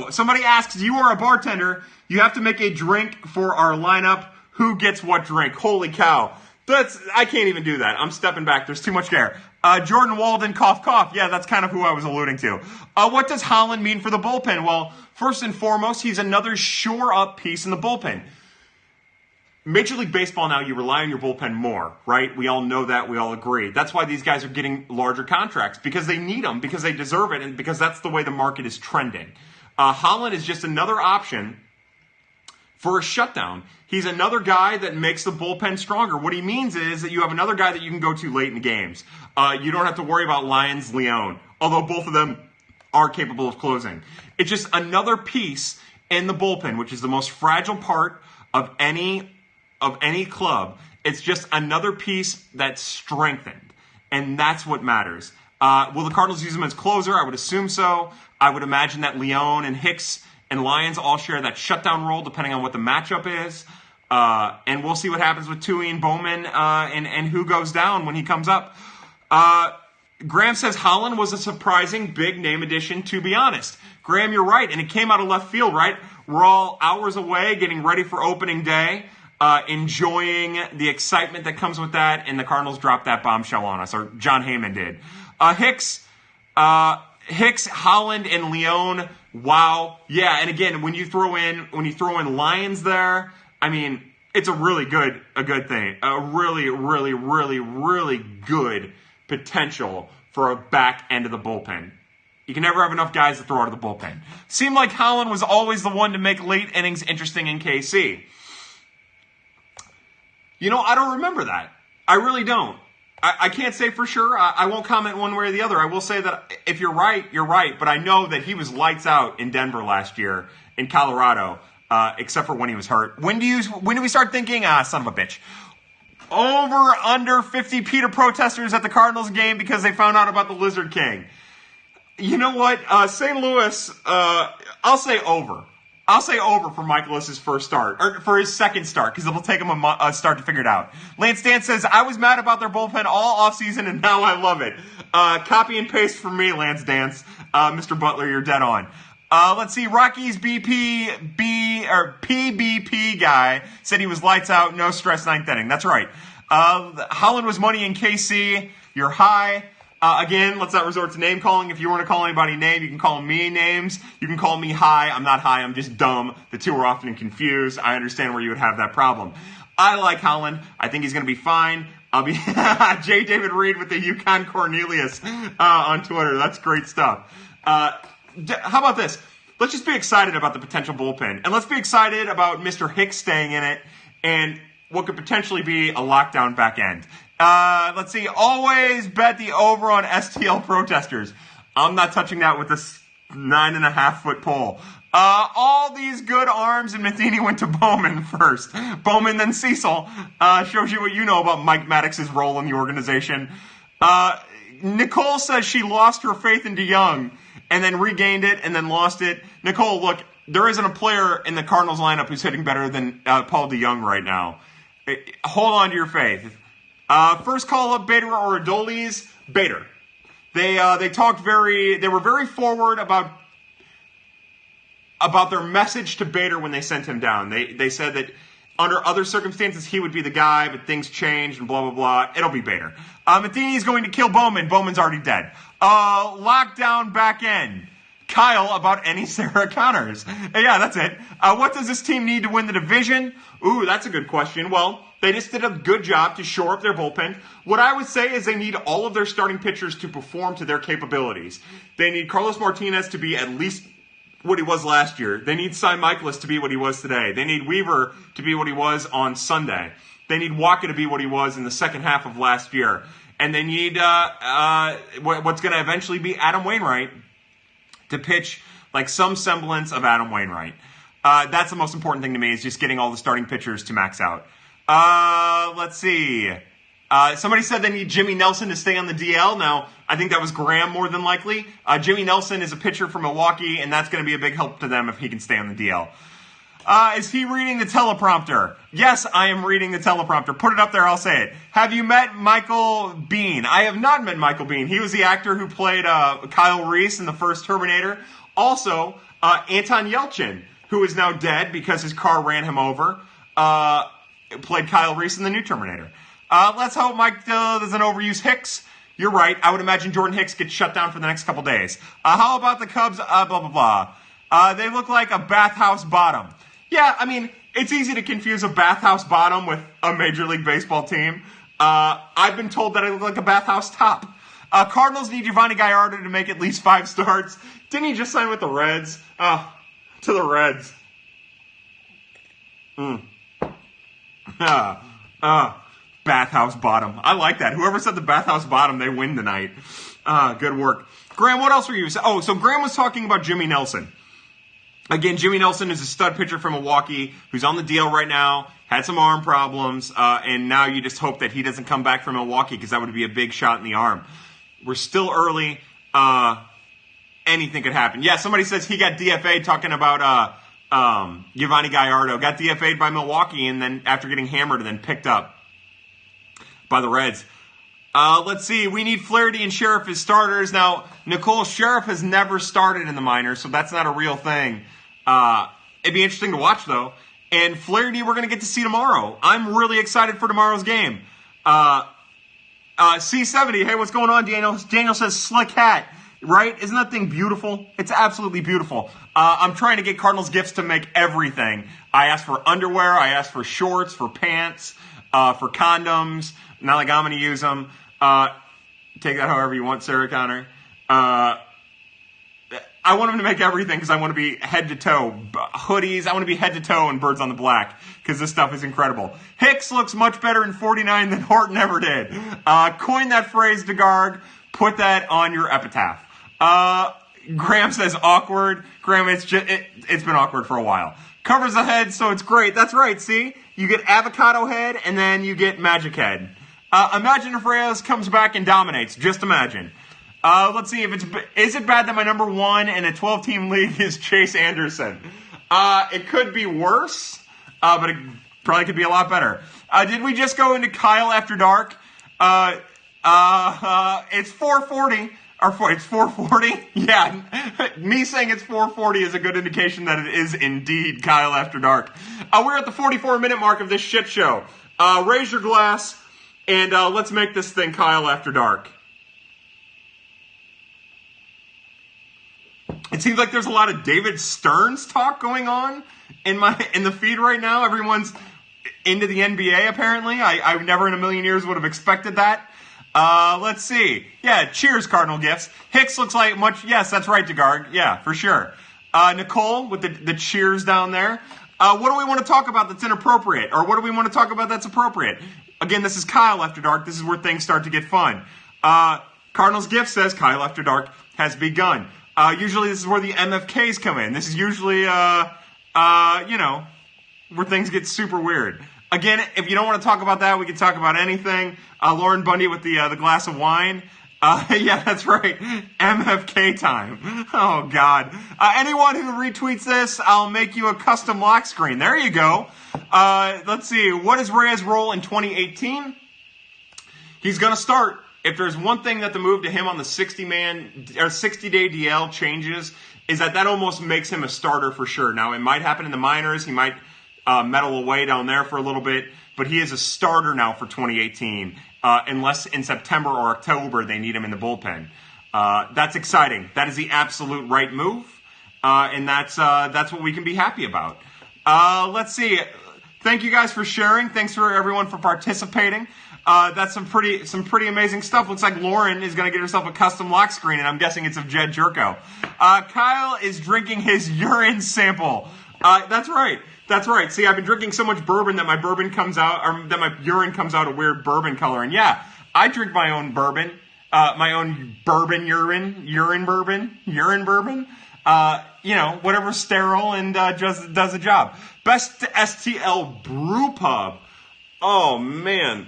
Somebody asks, you are a bartender. You have to make a drink for our lineup. Who gets what drink? Holy cow. I can't even do that. I'm stepping back. There's too much air. Jordan Walden, cough, cough. Yeah, that's kind of who I was alluding to. What does Holland mean for the bullpen? Well, first and foremost, he's another shore-up piece in the bullpen. Major League Baseball now, you rely on your bullpen more, right? We all know that. We all agree. That's why these guys are getting larger contracts, because they need them, because they deserve it, and because that's the way the market is trending. Holland is just another option for a shutdown. He's another guy that makes the bullpen stronger. What he means is that you have another guy that you can go to late in the games. You don't have to worry about Lyons, Leone, although both of them are capable of closing. It's just another piece in the bullpen, which is the most fragile part of any club. It's just another piece that's strengthened, and that's what matters. Will the Cardinals use him as closer? I would assume so. I would imagine that Leone and Hicks and Lyons all share that shutdown role, depending on what the matchup is. And we'll see what happens with Tui and Bowman and who goes down when he comes up. Graham says Holland was a surprising big name addition, to be honest. Graham, you're right, and it came out of left field, right? We're all hours away getting ready for opening day, enjoying the excitement that comes with that, and the Cardinals dropped that bombshell on us, or John Heyman did. Hicks, Holland, and Leone. Wow. Yeah, and again, when you throw in Lyons there, I mean, it's a good thing. A really, really, really, really good potential for a back end of the bullpen. You can never have enough guys to throw out of the bullpen. Seemed like Holland was always the one to make late innings interesting in KC. I don't remember that. I really don't. I can't say for sure. I won't comment one way or the other. I will say that if you're right, you're right. But I know that he was lights out in Denver last year, in Colorado, except for when he was hurt. When do we start thinking, son of a bitch? Over, under 50 PETA protesters at the Cardinals game because they found out about the Lizard King. You know what? St. Louis, I'll say over. I'll say over for Michaelis's first start, or for his second start, because it'll take him a start to figure it out. Lance Dan says, I was mad about their bullpen all offseason, and now I love it. Copy and paste from me, Lance Dance. Mr. Butler, you're dead on. Let's see, Rocky's PBP guy said he was lights out, no stress, ninth inning. That's right. Holland was money in KC. You're high. Again, let's not resort to name calling. If you want to call anybody name, you can call me names. You can call me high. I'm not high. I'm just dumb. The two are often confused. I understand where you would have that problem. I like Holland. I think he's going to be fine. I'll be J. David Reed with the Yukon Cornelius on Twitter. That's great stuff. How about this? Let's just be excited about the potential bullpen. And let's be excited about Mr. Hicks staying in it and what could potentially be a lockdown back end. Let's see. Always bet the over on STL protesters. I'm not touching that with this 9.5-foot pole. All these good arms, and Matheny went to Bowman first. Bowman, then Cecil. Shows you what you know about Mike Maddox's role in the organization. Nicole says she lost her faith in DeYoung and then regained it and then lost it. Nicole, look, there isn't a player in the Cardinals lineup who's hitting better than Paul DeYoung right now. Hold on to your faith. First call up, Bader or Adolis? Bader. They were very forward about about their message to Bader when they sent him down. They said that under other circumstances he would be the guy, but things changed and blah, blah, blah. It'll be Bader. Matheny is going to kill Bowman. Bowman's already dead. Lockdown back end. Kyle about any Sarah Connors. Yeah, that's it. What does this team need to win the division? Ooh, that's a good question. Well, they just did a good job to shore up their bullpen. What I would say is they need all of their starting pitchers to perform to their capabilities. They need Carlos Martinez to be at least what he was last year. They need Cy Michaelis to be what he was today. They need Weaver to be what he was on Sunday. They need Wacha to be what he was in the second half of last year. And they need what's going to eventually be Adam Wainwright to pitch like some semblance of Adam Wainwright. That's the most important thing to me, is just getting all the starting pitchers to max out. Let's see. Somebody said they need Jimmy Nelson to stay on the DL. Now, I think that was Graham more than likely. Jimmy Nelson is a pitcher from Milwaukee, and that's going to be a big help to them if he can stay on the DL. Is he reading the teleprompter? Yes, I am reading the teleprompter. Put it up there, I'll say it. Have you met Michael Biehn? I have not met Michael Biehn. He was the actor who played Kyle Reese in the first Terminator. Also, Anton Yelchin, who is now dead because his car ran him over, played Kyle Reese in the new Terminator. Let's hope Mike doesn't overuse Hicks. You're right. I would imagine Jordan Hicks gets shut down for the next couple days. How about the Cubs? Blah, blah, blah. They look like a bathhouse bottom. Yeah, I mean, it's easy to confuse a bathhouse bottom with a Major League Baseball team. I've been told that I look like a bathhouse top. Cardinals need Giovanni Gallardo to make at least 5 starts. Didn't he just sign with the Reds? To the Reds. Bathhouse bottom. I like that. Whoever said the bathhouse bottom, they win tonight. Good work. Graham, what else were you saying? Oh, so Graham was talking about Jimmy Nelson. Again, Jimmy Nelson is a stud pitcher from Milwaukee who's on the DL right now, had some arm problems, and now you just hope that he doesn't come back from Milwaukee because that would be a big shot in the arm. We're still early. Anything could happen. Yeah, somebody says he got DFA'd talking about Giovanni Gallardo. Got DFA'd by Milwaukee, and then after getting hammered and then picked up by the Reds. Let's see. We need Flaherty and Sheriff as starters. Now, Nicole, Sheriff has never started in the minors, so that's not a real thing. It'd be interesting to watch, though. And Flaherty we're going to get to see tomorrow. I'm really excited for tomorrow's game. C70, hey, what's going on, Daniel? Daniel says slick hat, right? Isn't that thing beautiful? It's absolutely beautiful. I'm trying to get Cardinals gifts to make everything. I asked for underwear. I asked for shorts, for pants, for condoms. Not like I'm going to use them. Take that however you want, Sarah Connor. I want them to make everything because I want to be head to toe. Hoodies, I want to be head to toe in Birds on the Black because this stuff is incredible. Hicks looks much better in 49 than Horton ever did. Coin that phrase, DeGarg. Put that on your epitaph. Graham says awkward. Graham, it's been awkward for a while. Covers the head, so it's great. That's right, see? You get avocado head, and then you get magic head. Imagine if Reyes comes back and dominates. Just imagine. Let's see if is it bad that my number 1 in a 12-team league is Chase Anderson? It could be worse, but it probably could be a lot better. Did we just go into Kyle After Dark? It's 4:40. It's 4:40? Yeah. Me saying it's 4:40 is a good indication that it is indeed Kyle After Dark. We're at the 44-minute mark of this shit show. Raise your glass, and let's make this thing Kyle After Dark. It seems like there's a lot of David Stearns talk going on in the feed right now. Everyone's into the NBA, apparently. I never in a million years would have expected that. Let's see. Yeah, cheers, Cardinal Gifts. Hicks looks like much... Yes, that's right, DeGarg. Yeah, for sure. Nicole with the cheers down there. What do we want to talk about that's inappropriate? Or what do we want to talk about that's appropriate? Again, this is Kyle After Dark. This is where things start to get fun. Cardinals Gift says Kyle After Dark has begun. Usually this is where the MFKs come in. This is usually, where things get super weird. Again, if you don't want to talk about that, we can talk about anything. Lauren Bundy with the glass of wine. Yeah, that's right. MFK time. Oh, God. Anyone who retweets this, I'll make you a custom lock screen. There you go. Let's see. What is Reyes' role in 2018? He's going to start. if there's one thing that the move to him on the 60-day DL changes, is that almost makes him a starter for sure. Now, it might happen in the minors. He might meddle away down there for a little bit, but he is a starter now for 2018, unless in September or October they need him in the bullpen. That's exciting. That is the absolute right move, and that's what we can be happy about. Let's see. Thank you guys for sharing. Thanks for everyone for participating. That's some pretty amazing stuff. Looks like Lauren is going to get herself a custom lock screen, and I'm guessing it's of Jed Jerko. Kyle is drinking his urine sample. That's right. See, I've been drinking so much bourbon that my urine comes out a weird bourbon color. And yeah, I drink my own bourbon, urine bourbon. Whatever's sterile and just does the job. Best STL brew pub. Oh man.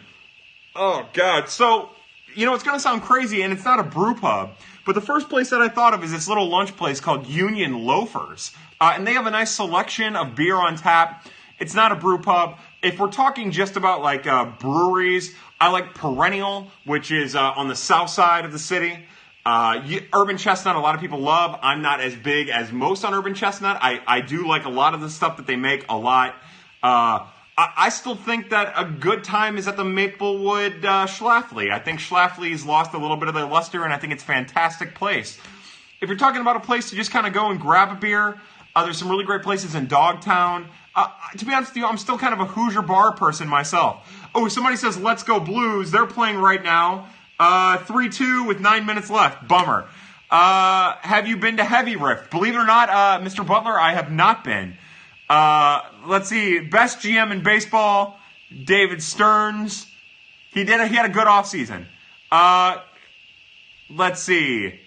Oh God. So, it's going to sound crazy, and it's not a brew pub, but the first place that I thought of is this little lunch place called Union Loafers. And they have a nice selection of beer on tap. It's not a brew pub. If we're talking just about like breweries, I like Perennial, which is on the south side of the city. Urban Chestnut, a lot of people love. I'm not as big as most on Urban Chestnut. I do like a lot of the stuff that they make a lot. I still think that a good time is at the Maplewood Schlafly. I think Schlafly's lost a little bit of their luster, and I think it's a fantastic place. If you're talking about a place to just kind of go and grab a beer, there's some really great places in Dogtown. To be honest with you, I'm still kind of a Hoosier bar person myself. Oh, somebody says, Let's Go Blues. They're playing right now. 3-2 with 9 minutes left. Bummer. Have you been to Heavy Rift? Believe it or not, Mr. Butler, I have not been. Let's see. Best GM in baseball, David Stearns. He had a good offseason. Let's see.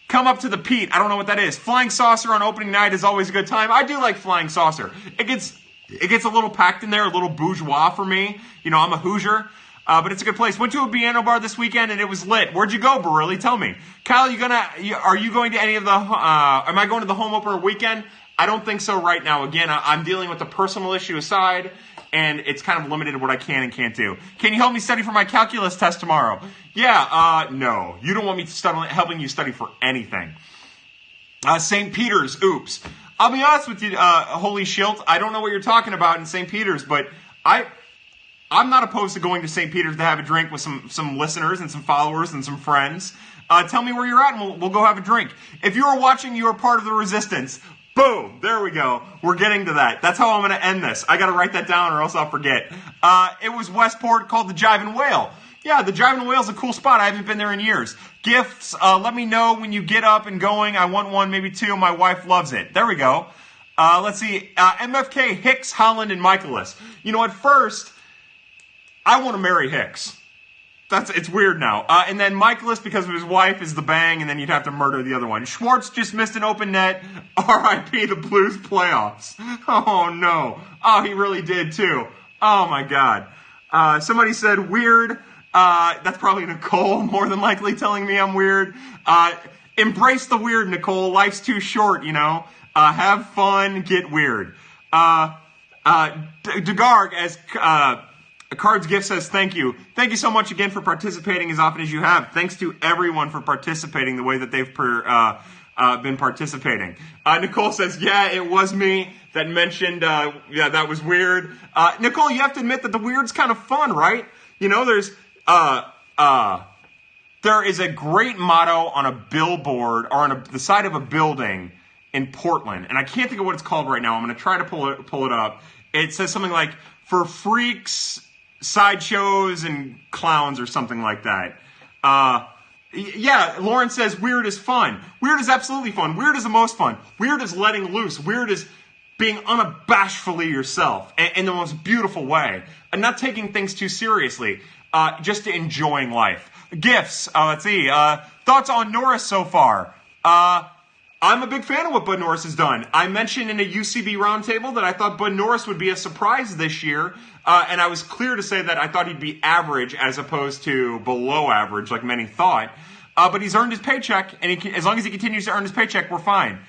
Come up to the Pete. I don't know what that is. Flying Saucer on opening night is always a good time. I do like Flying Saucer. It gets a little packed in there, a little bourgeois for me. I'm a Hoosier. But it's a good place. Went to a piano bar this weekend and it was lit. Where'd you go, Barilli? Tell me. Kyle, are you going to any of the, am I going to the home opener weekend? I don't think so right now. Again, I'm dealing with the personal issue aside, and it's kind of limited what I can and can't do. Can you help me study for my calculus test tomorrow? Yeah, no. You don't want me helping you study for anything. St. Peter's, oops. I'll be honest with you, Holy Shield, I don't know what you're talking about in St. Peter's, but I'm not opposed to going to St. Peter's to have a drink with some listeners and some followers and some friends. Tell me where you're at, and we'll go have a drink. If you are watching, you are part of the resistance. Boom! There we go. We're getting to that. That's how I'm going to end this. I got to write that down or else I'll forget. It was Westport, called the Jivin' Whale. Yeah, the Jivin' Whale's a cool spot. I haven't been there in years. Gifts, let me know when you get up and going. I want one, maybe two. My wife loves it. There we go. Let's see. MFK, Hicks, Holland, and Michaelis. At first, I want to marry Hicks. It's weird now. And then Michaelis, because of his wife, is the bang, and then you'd have to murder the other one. Schwartz just missed an open net. R.I.P. the Blues playoffs. Oh, no. Oh, he really did, too. Oh, my God. Somebody said weird. That's probably Nicole, more than likely, telling me I'm weird. Embrace the weird, Nicole. Life's too short, have fun, get weird. DeGarg, as... Cards Gift says, thank you. Thank you so much again for participating as often as you have. Thanks to everyone for participating the way that they've been participating. Nicole says, yeah, it was me that mentioned, that was weird. Nicole, you have to admit that the weird's kind of fun, right? There is a great motto on a billboard or on the side of a building in Portland, and I can't think of what it's called right now. I'm going to try to pull it up. It says something like, for freaks, sideshows, and clowns, or something like that. Yeah, Lauren says weird is fun. Weird is absolutely fun. Weird is the most fun. Weird is letting loose. Weird is being unabashedly yourself in the most beautiful way. And not taking things too seriously. Just enjoying life. Gifts. Let's see. Thoughts on Norris so far? I'm a big fan of what Bud Norris has done. I mentioned in a UCB roundtable that I thought Bud Norris would be a surprise this year, and I was clear to say that I thought he'd be average as opposed to below average, like many thought. But he's earned his paycheck, and as long as he continues to earn his paycheck, we're fine.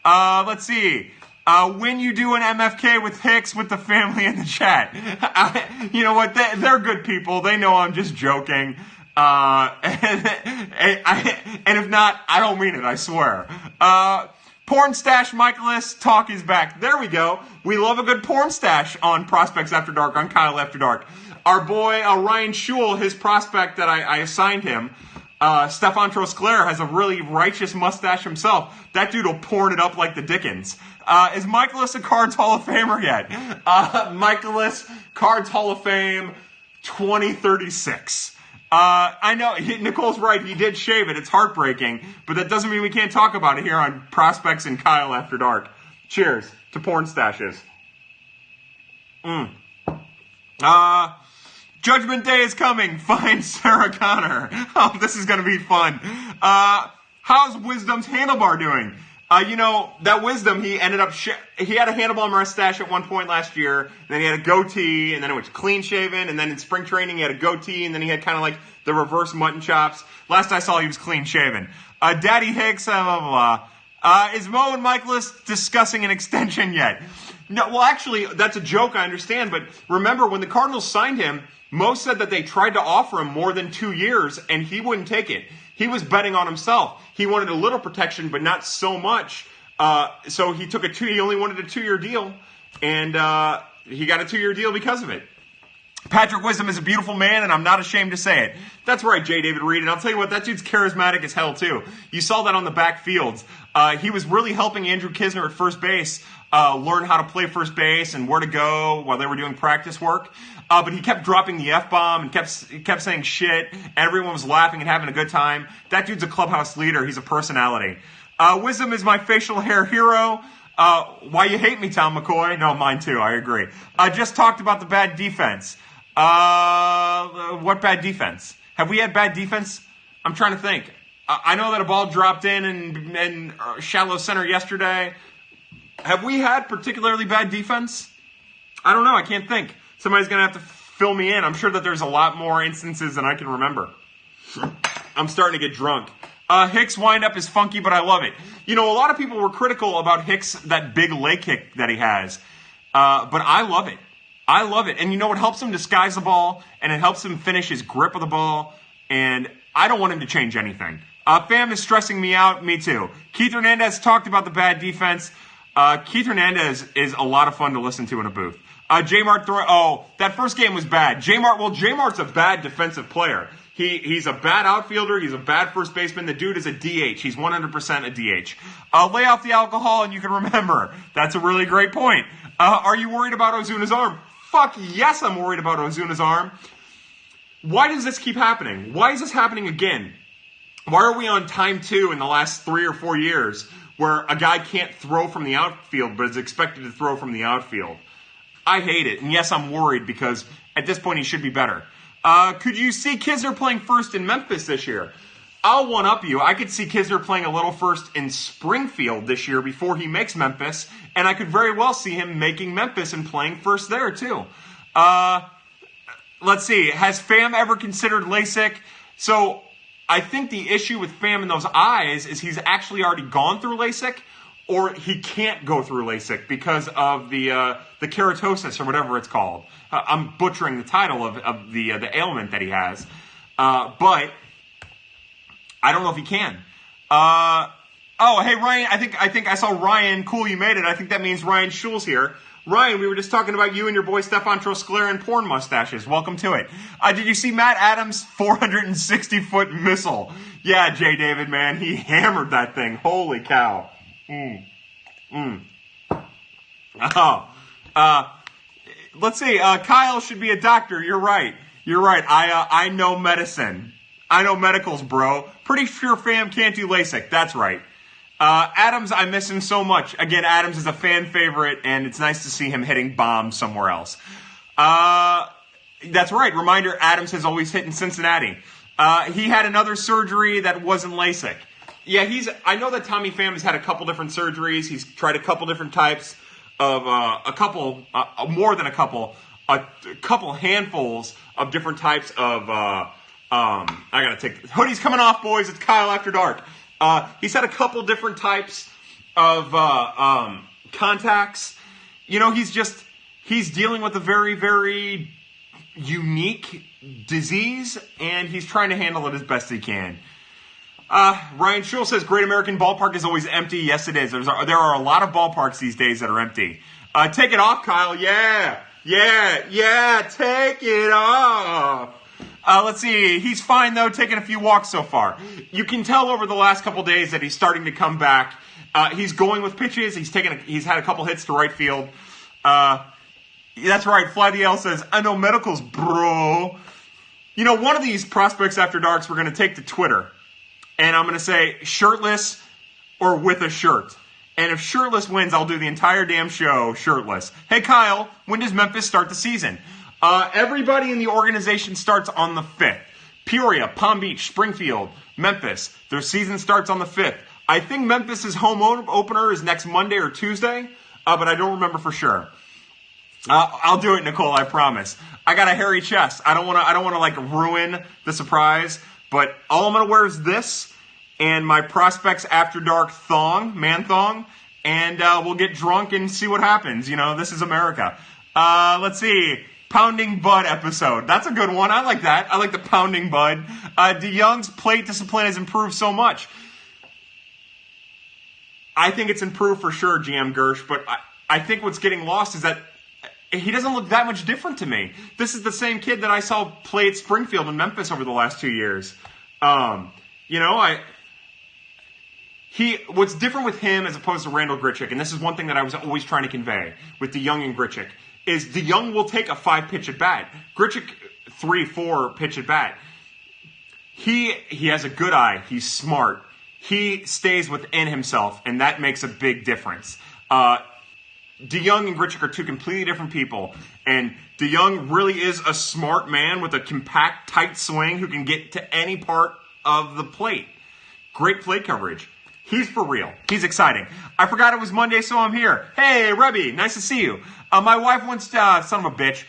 Let's see. When you do an MFK with Hicks with the family in the chat. You know what? They're good people. They know I'm just joking. And if not, I don't mean it, I swear. Porn stash Michaelis, talk is back. There we go. We love a good porn stash on Prospects After Dark, on Kyle After Dark. Our boy Ryan Schul, his prospect that I assigned him, Stefan Trosclair, has a really righteous mustache himself. That dude will porn it up like the Dickens. Is Michaelis a Cards Hall of Famer yet? Michaelis, Cards Hall of Fame, 2036. I know, Nicole's right, he did shave it. It's heartbreaking, but that doesn't mean we can't talk about it here on Prospects and Kyle After Dark. Cheers to porn stashes. Judgment Day is coming. Find Sarah Connor. Oh, this is going to be fun. How's Wisdom's handlebar doing? That Wisdom, he ended up, he had a handlebar mustache at one point last year, then he had a goatee, and then it was clean shaven, and then in spring training he had a goatee, and then he had kind of like the reverse mutton chops. Last I saw he was clean shaven. Daddy Hicks, blah, blah, blah. Is Mo and Michaelis discussing an extension yet? No, well actually, that's a joke, I understand, but remember when the Cardinals signed him, Mo said that they tried to offer him more than 2 years, and he wouldn't take it. He was betting on himself. He wanted a little protection, but not so much. So he took he only wanted a 2-year deal, and he got a 2-year deal because of it. Patrick Wisdom is a beautiful man, and I'm not ashamed to say it. That's right, J. David Reed, and I'll tell you what, that dude's charismatic as hell, too. You saw that on the backfields. He was really helping Andrew Kisner at first base learn how to play first base and where to go while they were doing practice work. But he kept dropping the F-bomb and kept saying shit. Everyone was laughing and having a good time. That dude's a clubhouse leader. He's a personality. Wisdom is my facial hair hero. Why you hate me, Tom McCoy? No, mine too. I agree. I just talked about the bad defense. What bad defense? Have we had bad defense? I'm trying to think. I know that a ball dropped in shallow center yesterday. Have we had particularly bad defense? I don't know. I can't think. Somebody's going to have to fill me in. I'm sure that there's a lot more instances than I can remember. I'm starting to get drunk. Hicks' windup is funky, but I love it. A lot of people were critical about Hicks, that big leg kick that he has. But I love it. I love it. And it helps him disguise the ball, and it helps him finish his grip of the ball. And I don't want him to change anything. Fam is stressing me out. Me too. Keith Hernandez talked about the bad defense. Keith Hernandez is a lot of fun to listen to in a booth. J-Mart, that first game was bad. J-Mart's a bad defensive player. He's a bad outfielder. He's a bad first baseman. The dude is a DH. He's 100% a DH. Lay off the alcohol and you can remember. That's a really great point. Are you worried about Ozuna's arm? Fuck yes, I'm worried about Ozuna's arm. Why does this keep happening? Why is this happening again? Why are we on time 2 in the last 3 or 4 years where a guy can't throw from the outfield but is expected to throw from the outfield? I hate it. And yes, I'm worried because at this point he should be better. Could you see Kisner playing first in Memphis this year? I'll one-up you. I could see Kisner playing a little first in Springfield this year before he makes Memphis, and I could very well see him making Memphis and playing first there too. Let's see. Has Pham ever considered LASIK? So I think the issue with Pham in those eyes is he's actually already gone through LASIK, or he can't go through LASIK because of the keratosis or whatever it's called. I'm butchering the title of the ailment that he has, but I don't know if he can. Hey Ryan, I think I saw Ryan. Cool, you made it. I think that means Ryan Schul's here. Ryan, we were just talking about you and your boy Stefan Trosclair and porn mustaches. Welcome to it. Did you see Matt Adams' 460-foot missile? Yeah, J. David, man, he hammered that thing. Holy cow. Let's see. Kyle should be a doctor. You're right. I know medicine. I know medicals, bro. Pretty sure Pham can't do LASIK. That's right. Adams, I miss him so much. Again, Adams is a fan favorite, and it's nice to see him hitting bombs somewhere else. That's right. Reminder, Adams has always hit in Cincinnati. He had another surgery that wasn't LASIK. Yeah, I know that Tommy Pham has had a couple different surgeries. He's tried a couple different types of, more than a couple handfuls of different types of, I gotta take, hoodie's coming off, boys. It's Kyle After Dark. He's had a couple different types of, contacts. He's dealing with a very, very, unique disease, and he's trying to handle it as best he can. Ryan Schul says, Great American Ballpark is always empty. Yes, it is. There are a lot of ballparks these days that are empty. Take it off, Kyle. Yeah, take it off. Let's see. He's fine, though, taking a few walks so far. You can tell over the last couple days that he's starting to come back. He's going with pitches. He's had a couple hits to right field. That's right. Fly the L says, I know medicals, bro. You know, one of these Prospects After Darks we're going to take to Twitter. And I'm going to say shirtless or with a shirt. And if shirtless wins, I'll do the entire damn show shirtless. Hey, Kyle, when does Memphis start the season? Everybody in the organization starts on the 5th. Peoria, Palm Beach, Springfield, Memphis. Their season starts on the 5th. I think Memphis' home opener is next Monday or Tuesday, but I don't remember for sure. I'll do it, Nicole, I promise. I got a hairy chest. I don't want to like ruin the surprise, but all I'm going to wear is this and my Prospects After Dark man thong, and we'll get drunk and see what happens. You know, this is America. Let's see. Pounding Bud episode. That's a good one. I like that. I like the Pounding Bud. DeYoung's plate discipline has improved so much. I think it's improved for sure, GM Gersh, but I think what's getting lost is that he doesn't look that much different to me. This is the same kid that I saw play at Springfield and Memphis over the last 2 years. What's different with him as opposed to Randall Grichuk, and this is one thing that I was always trying to convey with DeYoung and Grichuk, is DeYoung will take a 5-pitch at bat. Grichuk, 3-4 pitch at bat. He has a good eye. He's smart. He stays within himself, and that makes a big difference. DeYoung and Grichuk are two completely different people, and DeYoung really is a smart man with a compact, tight swing who can get to any part of the plate. Great plate coverage. He's for real. He's exciting. I forgot it was Monday, so I'm here. Hey, Rebby, nice to see you. My wife once, son of a bitch,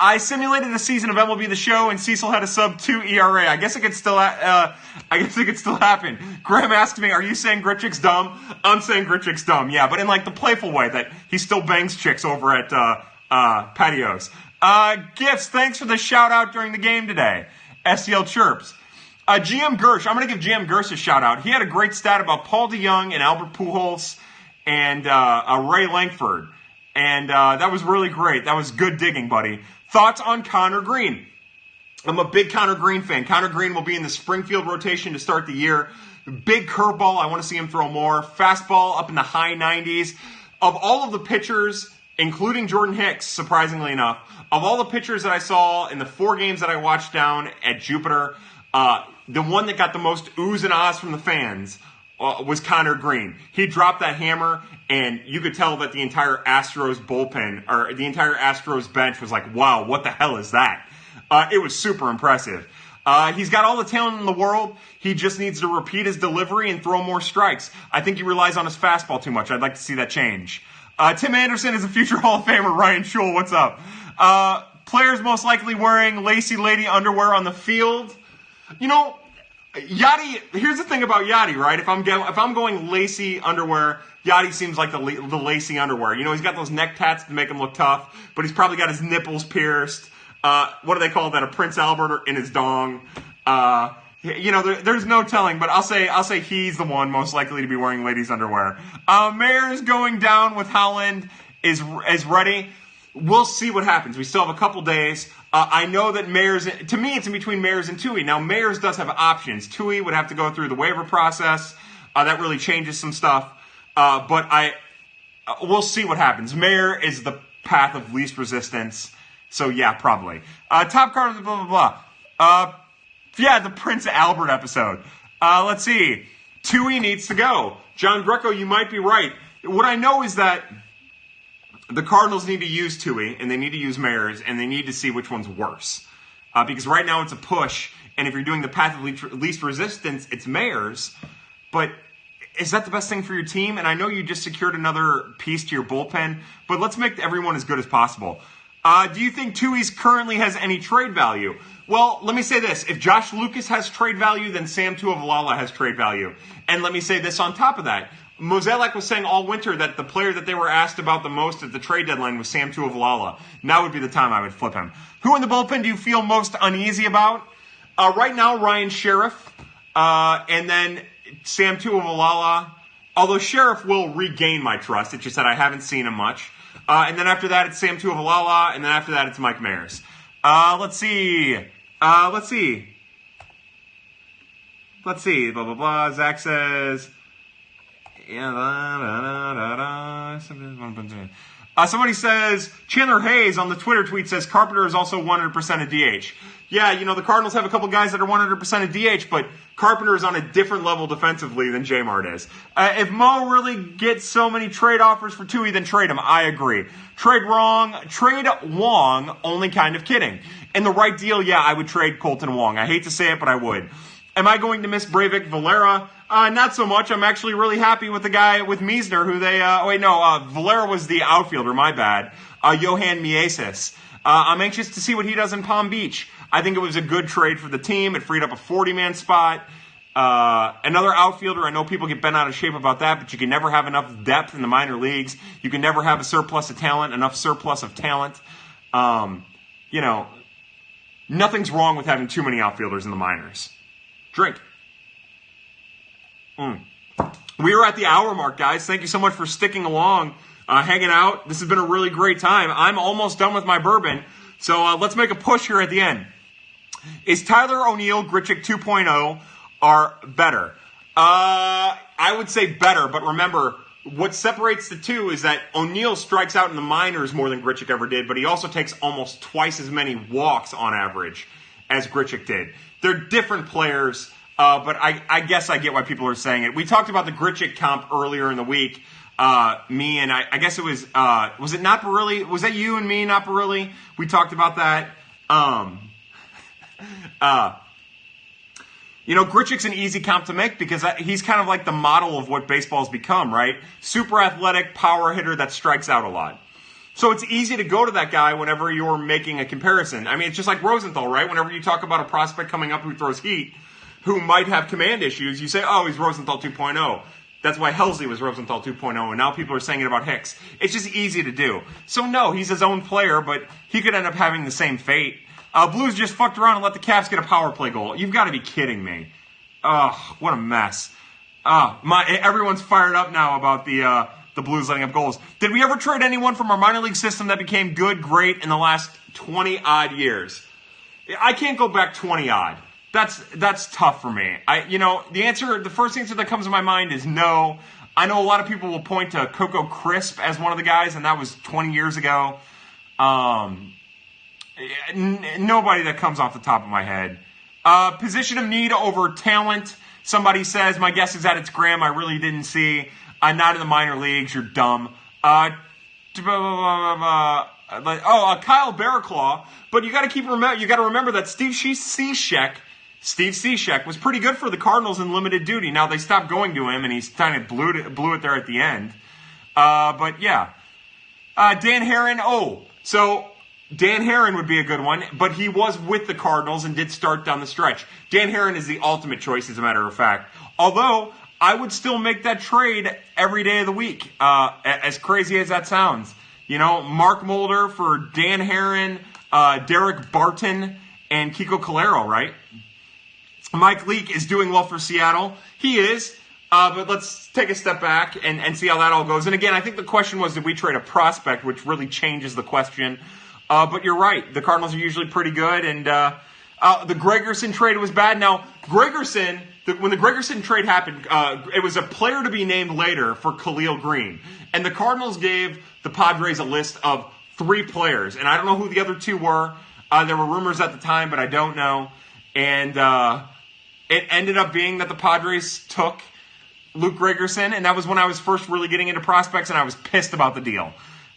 I simulated a season of MLB The Show, and Cecil had a sub-2 ERA. I guess it could still happen. Graham asked me, "Are you saying Grichuk's dumb?" I'm saying Grichuk's dumb, yeah, but in like the playful way that he still bangs chicks over at patios. Gifts, thanks for the shout out during the game today. STL chirps. GM Gersh, I'm going to give GM Gersh a shout out. He had a great stat about Paul DeYoung and Albert Pujols and Ray Langford. And that was really great. That was good digging, buddy. Thoughts on Connor Green? I'm a big Connor Green fan. Connor Green will be in the Springfield rotation to start the year. Big curveball. I want to see him throw more. Fastball up in the high 90s. Of all of the pitchers, including Jordan Hicks, surprisingly enough, of all the pitchers that I saw in the 4 games that I watched down at Jupiter, the one that got the most oohs and ahs from the fans was Connor Green. He dropped that hammer, and you could tell that the entire Astros bullpen, or the entire Astros bench was like, wow, what the hell is that? It was super impressive. He's got all the talent in the world. He just needs to repeat his delivery and throw more strikes. I think he relies on his fastball too much. I'd like to see that change. Tim Anderson is a future Hall of Famer. Ryan Schul, what's up? Players most likely wearing lacy lady underwear on the field. You know, Yachty, here's the thing about Yachty, right? If I'm going lacy underwear, Yachty seems like the lacy underwear. You know, he's got those neck tats to make him look tough, but he's probably got his nipples pierced. What do they call that? A Prince Albert in his dong. There's no telling, but I'll say he's the one most likely to be wearing ladies' underwear. Mayer's going down with Holland is ready. We'll see what happens. We still have a couple days. I know that Mayer's, to me, it's in between Mayer's and Tui. Now, Mayer's does have options. Tui would have to go through the waiver process. That really changes some stuff. But we'll see what happens. Mayer is the path of least resistance. So, yeah, probably. Top card, blah, blah, blah. The Prince Albert episode. Let's see. Tui needs to go. John Greco, you might be right. What I know is that the Cardinals need to use Tui, and they need to use Mayers, and they need to see which one's worse. Because right now it's a push, and if you're doing the path of least resistance, it's Mayers. But is that the best thing for your team? And I know you just secured another piece to your bullpen, but let's make everyone as good as possible. Do you think Tui's currently has any trade value? Well, let me say this. If Josh Lucas has trade value, then Sam Tuivailala has trade value. And let me say this on top of that. Mozeliak was saying all winter that the player that they were asked about the most at the trade deadline was Sam Tuivailala. Now would be the time I would flip him. Who in the bullpen do you feel most uneasy about? Right now, Ryan Sheriff, and then Sam Tuivailala. Although Sheriff will regain my trust. It's just that I haven't seen him much. And then after that, it's Sam Tuivailala, and then after that, it's Mike Mayers. Let's see. Let's see. Blah, blah, blah. Zach says... somebody says, Chandler Hayes on the Twitter tweet says, Carpenter is also 100% a DH. Yeah, the Cardinals have a couple guys that are 100% a DH, but Carpenter is on a different level defensively than J-Mart is. If Mo really gets so many trade offers for Tui, then trade him. I agree. Trade Wong, only kind of kidding. In the right deal, yeah, I would trade Colton Wong. I hate to say it, but I would. Am I going to miss Breivik Valera? Not so much. I'm actually really happy with the guy with Miesner, who they... Valera was the outfielder, my bad. Johan Miesis. I'm anxious to see what he does in Palm Beach. I think it was a good trade for the team. It freed up a 40-man spot. Another outfielder, I know people get bent out of shape about that, but you can never have enough depth in the minor leagues. You can never have a surplus of talent, enough surplus of talent. Nothing's wrong with having too many outfielders in the minors. Drink. We are at the hour mark, guys. Thank you so much for sticking along, hanging out. This has been a really great time. I'm almost done with my bourbon, so let's make a push here at the end. Is Tyler O'Neill, Grichuk 2.0 are better? I would say better, but remember, what separates the two is that O'Neill strikes out in the minors more than Grichuk ever did, but he also takes almost twice as many walks on average as Grichuk did. They're different players. But I guess I get why people are saying it. We talked about the Grichuk comp earlier in the week. Me and I guess it was it Naparilli? Was that you and me, Naparilli? We talked about that. Grichuk's an easy comp to make because he's kind of like the model of what baseball's become, right? Super athletic, power hitter that strikes out a lot. So it's easy to go to that guy whenever you're making a comparison. I mean, it's just like Rosenthal, right? Whenever you talk about a prospect coming up who throws heat, who might have command issues, you say, oh, he's Rosenthal 2.0. That's why Helsley was Rosenthal 2.0, and now people are saying it about Hicks. It's just easy to do. So no, he's his own player, but he could end up having the same fate. Blues just fucked around and let the Caps get a power play goal. You've got to be kidding me. Oh, what a mess. Everyone's fired up now about the Blues letting up goals. Did we ever trade anyone from our minor league system that became good, great in the last 20-odd years? I can't go back 20-odd. That's tough for me. The first answer that comes to my mind is no. I know a lot of people will point to Coco Crisp as one of the guys, and that was 20 years ago. Nobody that comes off the top of my head. Position of need over talent. Somebody says, my guess is that it's Graham. I really didn't see. Not in the minor leagues. You're dumb. Kyle Barraclaw. But you got to remember that Steve Cishek was pretty good for the Cardinals in limited duty. Now, they stopped going to him, and he's kind of blew it there at the end. But, yeah. Dan Herron. So Dan Herron would be a good one, but he was with the Cardinals and did start down the stretch. Dan Herron is the ultimate choice, as a matter of fact. Although, I would still make that trade every day of the week, as crazy as that sounds. Mark Mulder for Dan Herron, Derek Barton, and Kiko Calero, right? Mike Leake is doing well for Seattle. He is, but let's take a step back and see how that all goes. And again, I think the question was, did we trade a prospect, which really changes the question. But you're right. The Cardinals are usually pretty good. And the Gregerson trade was bad. Now, Gregerson, when the Gregerson trade happened, it was a player to be named later for Khalil Green. And the Cardinals gave the Padres a list of 3 players. And I don't know who the other 2 were. There were rumors at the time, but I don't know. And it ended up being that the Padres took Luke Gregerson, and that was when I was first really getting into prospects, and I was pissed about the deal.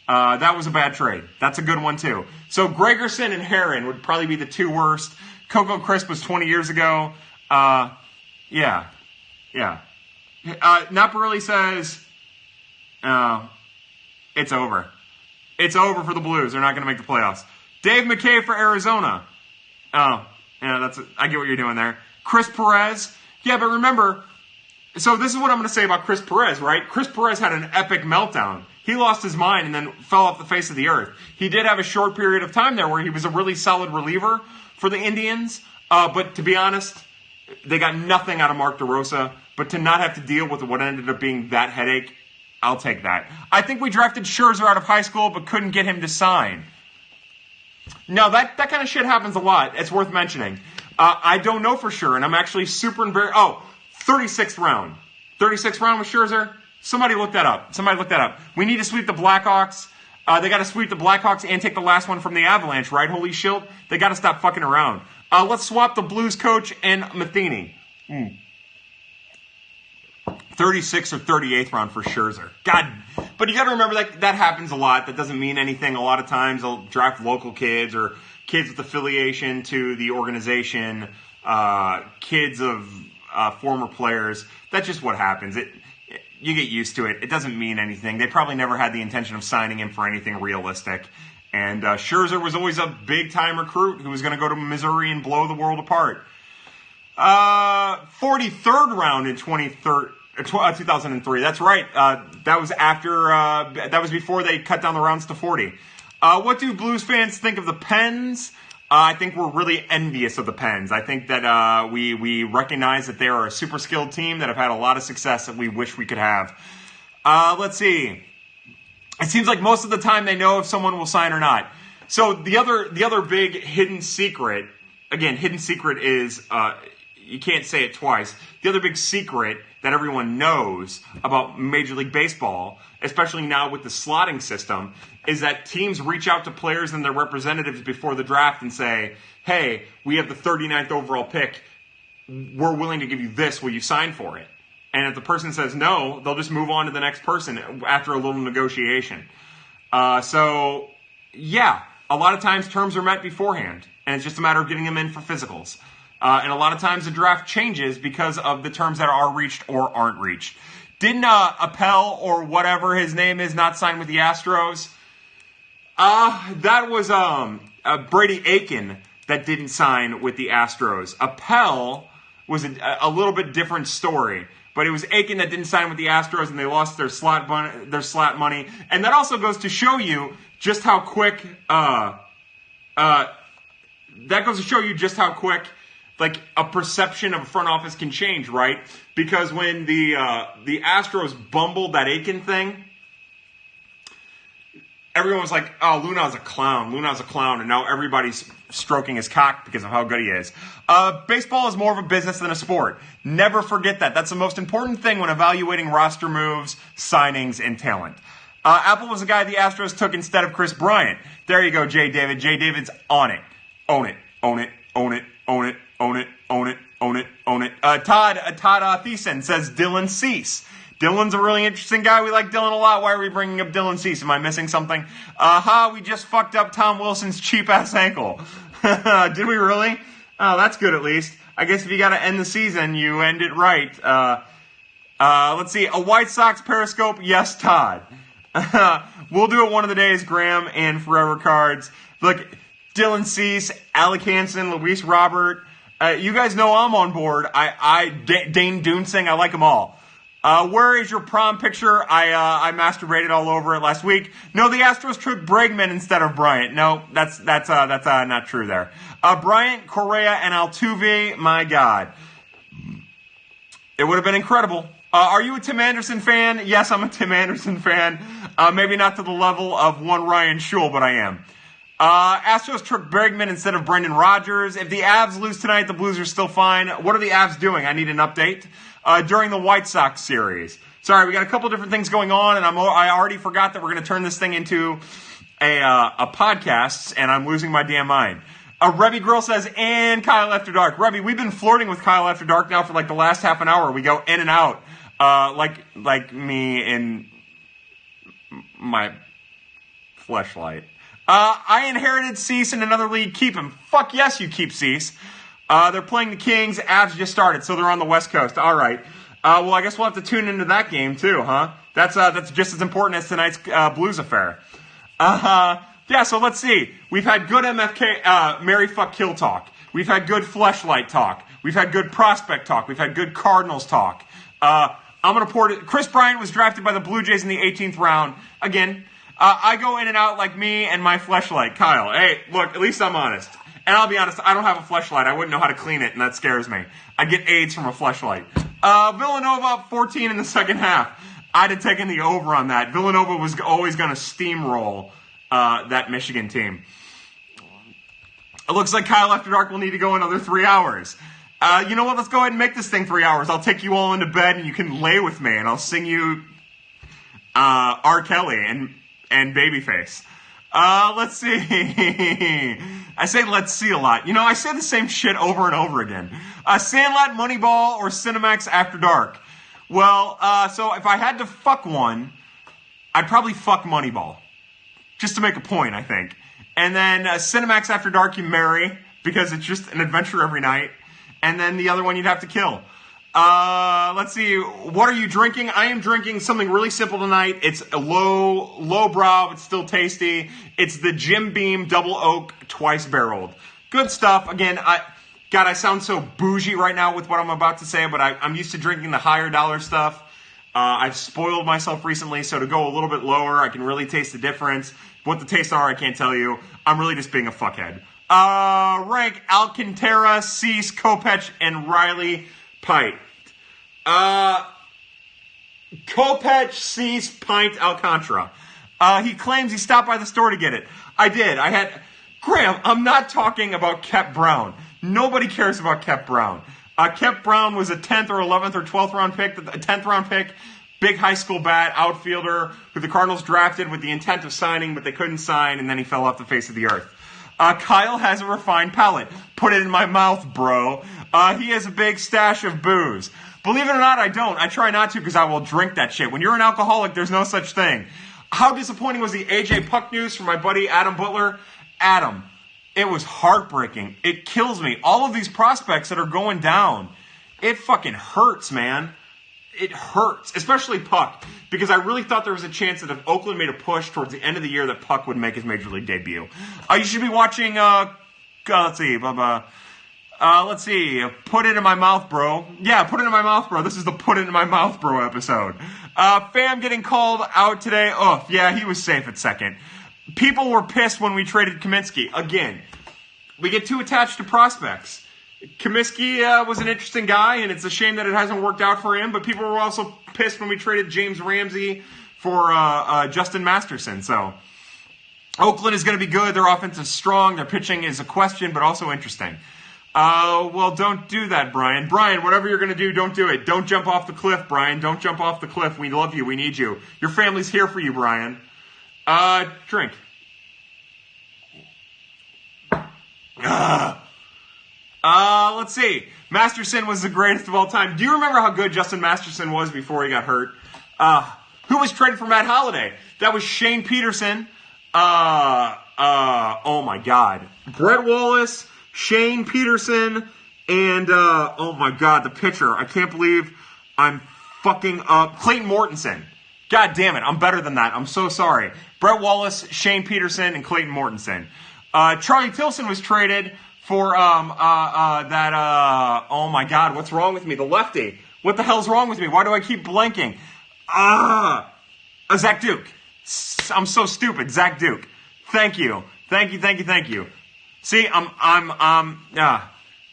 That was a bad trade. That's a good one, too. So Gregerson and Herron would probably be the 2 worst. Coco Crisp was 20 years ago. Yeah. Naparelli says, it's over. It's over for the Blues. They're not going to make the playoffs. Dave McKay for Arizona. Yeah, I get what you're doing there. Chris Perez. Yeah, but remember, so this is what I'm going to say about Chris Perez, right? Chris Perez had an epic meltdown. He lost his mind and then fell off the face of the earth. He did have a short period of time there where he was a really solid reliever for the Indians. But to be honest, they got nothing out of Mark DeRosa. But to not have to deal with what ended up being that headache, I'll take that. I think we drafted Scherzer out of high school but couldn't get him to sign. Now, that kind of shit happens a lot. It's worth mentioning. I don't know for sure, and I'm actually 36th round. 36th round with Scherzer? Somebody look that up. We need to sweep the Blackhawks. They got to sweep the Blackhawks and take the last one from the Avalanche, right? Holy shit. They got to stop fucking around. Let's swap the Blues coach and Matheny. 36th or 38th round for Scherzer. God. But you got to remember that happens a lot. That doesn't mean anything. A lot of times they'll draft local kids or kids with affiliation to the organization, kids of former players. That's just what happens. You get used to it. It doesn't mean anything. They probably never had the intention of signing him for anything realistic. And Scherzer was always a big-time recruit who was going to go to Missouri and blow the world apart. 43rd round in 2003. That's right. That was that was before they cut down the rounds to 40. What do Blues fans think of the Pens? I think we're really envious of the Pens. I think that we recognize that they are a super skilled team that have had a lot of success that we wish we could have. Let's see. It seems like most of the time they know if someone will sign or not. So the other big hidden secret, again, hidden secret is you can't say it twice. The other big secret that everyone knows about Major League Baseball, especially now with the slotting system, is that teams reach out to players and their representatives before the draft and say, hey, we have the 39th overall pick. We're willing to give you this. Will you sign for it? And if the person says no, they'll just move on to the next person after a little negotiation. So, yeah, a lot of times terms are met beforehand, and it's just a matter of getting them in for physicals. And a lot of times the draft changes because of the terms that are reached or aren't reached. Didn't Appel or whatever his name is not sign with the Astros? That was Brady Aiken that didn't sign with the Astros. Appel was a little bit different story. But it was Aiken that didn't sign with the Astros, and they lost their slot money. And that also goes to show you just how quick. That goes to show you just how quick, like, a perception of a front office can change, right? Because when the Astros bumbled that Aiken thing, everyone was like, oh, Luhnow's a clown. And now everybody's stroking his cock because of how good he is. Baseball is more of a business than a sport. Never forget that. That's the most important thing when evaluating roster moves, signings, and talent. Apple was the guy the Astros took instead of Chris Bryant. There you go, Jay David. Jay David's on it. Own it. Todd Thiessen says Dylan Cease. Dylan's a really interesting guy. We like Dylan a lot. Why are we bringing up Dylan Cease? Am I missing something? We just fucked up Tom Wilson's cheap-ass ankle. Did we really? Oh, that's good at least. I guess if you got to end the season, you end it right. Let's see. A White Sox Periscope? Yes, Todd. We'll do it one of the days, Graham, and Forever Cards. Look, Dylan Cease, Alec Hansen, Luis Robert. You guys know I'm on board. Dane Dunsing, I like them all. Where is your prom picture? I masturbated all over it last week. No, the Astros took Bregman instead of Bryant. No, that's not true there. Bryant, Correa, and Altuve, my God. It would have been incredible. Are you a Tim Anderson fan? Yes, I'm a Tim Anderson fan. Maybe not to the level of one Ryan Shule, but I am. Astros took Bregman instead of Brendan Rodgers. If the Avs lose tonight, the Blues are still fine. What are the Avs doing? I need an update. During the White Sox series. Sorry, we got a couple different things going on, and I already forgot that we're going to turn this thing into a podcast, and I'm losing my damn mind. Rebby Grill says, and Kyle After Dark. Rebby, we've been flirting with Kyle After Dark now for like the last half an hour. We go in and out, like me in my fleshlight. I inherited Cease in another league. Keep him. Fuck yes, you keep Cease. They're playing the Kings. Avs just started, so they're on the West Coast. All right. Well, I guess we'll have to tune into that game too, huh? That's just as important as tonight's Blues affair. Yeah. So let's see. We've had good MFK Marry Fuck Kill talk. We've had good fleshlight talk. We've had good prospect talk. We've had good Cardinals talk. I'm going to pour it. Chris Bryant was drafted by the Blue Jays in the 18th round. Again, I go in and out like me and my fleshlight. Kyle, hey, look, at least I'm honest. And I'll be honest, I don't have a fleshlight. I wouldn't know how to clean it, and that scares me. I get AIDS from a fleshlight. Villanova up 14 in the second half. I'd have taken the over on that. Villanova was always going to steamroll that Michigan team. It looks like Kyle After Dark will need to go another 3 hours. You know what? Let's go ahead and make this thing 3 hours. I'll take you all into bed, and you can lay with me, and I'll sing you R. Kelly and Babyface. Let's see. I say let's see a lot. You know, I say the same shit over and over again. Sandlot, Moneyball, or Cinemax After Dark? Well, so if I had to fuck one, I'd probably fuck Moneyball. Just to make a point, I think. And then Cinemax After Dark you marry, because it's just an adventure every night. And then the other one you'd have to kill. Let's see. What are you drinking? I am drinking something really simple tonight. It's a low brow, but still tasty. It's the Jim Beam Double Oak Twice Barreled. Good stuff. Again, I sound so bougie right now with what I'm about to say, but I'm used to drinking the higher dollar stuff. I've spoiled myself recently, so to go a little bit lower, I can really taste the difference. What the tastes are, I can't tell you. I'm really just being a fuckhead. Rank Alcantara, Cease, Kopech, and Riley Pite. Kopech, Cease, Pint, Alcantara. He claims he stopped by the store to get it. I did. Graham, I'm not talking about Kep Brown. Nobody cares about Kep Brown. Kep Brown was a 10th or 11th or 12th round pick, a 10th round pick, big high school bat, outfielder, who the Cardinals drafted with the intent of signing, but they couldn't sign, and then he fell off the face of the earth. Kyle has a refined palate. Put it in my mouth, bro. He has a big stash of booze. Believe it or not, I don't. I try not to because I will drink that shit. When you're an alcoholic, there's no such thing. How disappointing was the AJ Puck news from my buddy Adam Butler? Adam, it was heartbreaking. It kills me. All of these prospects that are going down, it fucking hurts, man. It hurts, especially Puck, because I really thought there was a chance that if Oakland made a push towards the end of the year that Puck would make his major league debut. You should be watching, let's see, Put It in My Mouth, Bro. Yeah, Put It in My Mouth, Bro. This is the Put It in My Mouth, Bro episode. Pham getting called out today. Oh, yeah, he was safe at second. People were pissed when we traded Kaminsky. Again, we get too attached to prospects. Comiskey was an interesting guy, and it's a shame that it hasn't worked out for him, but people were also pissed when we traded James Ramsey for Justin Masterson. So Oakland is going to be good. Their offense is strong. Their pitching is a question, but also interesting. Well, don't do that, Brian. Brian, whatever you're going to do, don't do it. Don't jump off the cliff, Brian. Don't jump off the cliff. We love you. We need you. Your family's here for you, Brian. Drink. Let's see. Masterson was the greatest of all time. Do you remember how good Justin Masterson was before he got hurt? Who was traded for Matt Holliday? That was Shane Peterson. Oh my God. Brett Wallace, Shane Peterson, and, oh my God, the pitcher. I can't believe I'm fucking up. Clayton Mortensen. God damn it. I'm better than that. I'm so sorry. Brett Wallace, Shane Peterson, and Clayton Mortensen. Charlie Tilson was traded for oh my God, what's wrong with me? The lefty. What the hell's wrong with me? Why do I keep blanking? Zach Duke. I'm so stupid. Zach Duke. Thank you. See,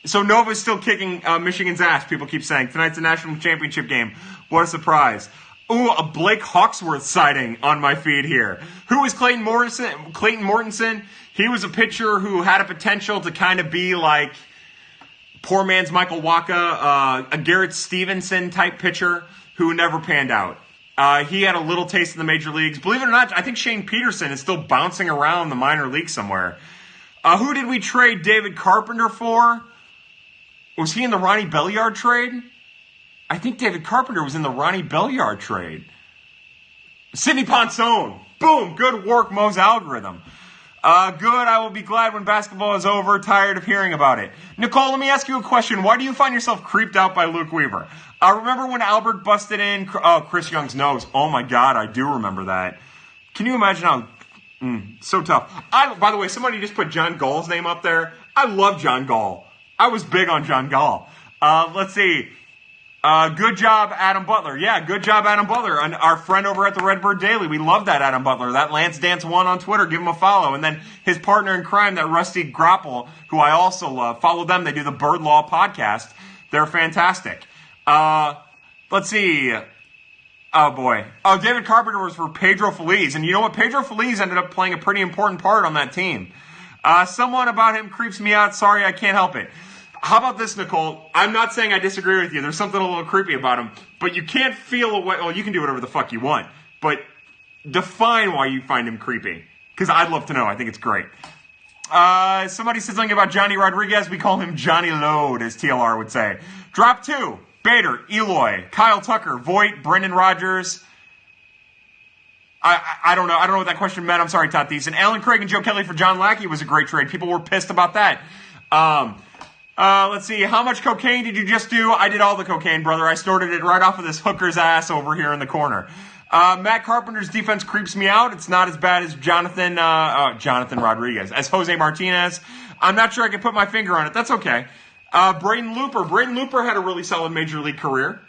so Nova's still kicking Michigan's ass, people keep saying. Tonight's a national championship game. What a surprise. Ooh, a Blake Hawksworth sighting on my feed here. Who was Clayton Mortensen? He was a pitcher who had a potential to kind of be like poor man's Michael Wacha, a Garrett Stevenson type pitcher who never panned out. He had a little taste in the major leagues. Believe it or not, I think Shane Peterson is still bouncing around the minor league somewhere. Who did we trade David Carpenter for? Was he in the Ronnie Belliard trade? I think David Carpenter was in the Ronnie Belliard trade. Sidney Ponson. Boom. Good work, Mo's algorithm. Good. I will be glad when basketball is over. Tired of hearing about it. Nicole, let me ask you a question. Why do you find yourself creeped out by Luke Weaver? Remember when Albert busted in Chris Young's nose? Oh my God, I do remember that. Can you imagine how so tough? By the way, somebody just put John Gall's name up there. I love John Gall. I was big on John Gall. Let's see. Good job, Adam Butler. Yeah, good job, Adam Butler. And our friend over at the Redbird Daily. We love that, Adam Butler. That Lance Dance 1 on Twitter. Give him a follow. And then his partner in crime, that Rusty Grapple, who I also love. Follow them. They do the Bird Law podcast. They're fantastic. Let's see. Oh, boy. Oh, David Carpenter was for Pedro Feliz. And you know what? Pedro Feliz ended up playing a pretty important part on that team. Someone about him creeps me out. Sorry, I can't help it. How about this, Nicole? I'm not saying I disagree with you. There's something a little creepy about him. But you can't feel a way. Well, you can do whatever the fuck you want. But define why you find him creepy. Because I'd love to know. I think it's great. Somebody said something about Johnny Rodriguez. We call him Johnny Load, as TLR would say. Drop 2. Bader, Eloy, Kyle Tucker, Voigt, Brendan Rodgers. I don't know. I don't know what that question meant. I'm sorry, Tatis. And Alan Craig and Joe Kelly for John Lackey was a great trade. People were pissed about that. Let's see. How much cocaine did you just do? I did all the cocaine, brother. I snorted it right off of this hooker's ass over here in the corner. Matt Carpenter's defense creeps me out. It's not as bad as Jonathan Rodriguez, as Jose Martinez. I'm not sure I can put my finger on it. That's okay. Braden Looper. Braden Looper had a really solid major league career.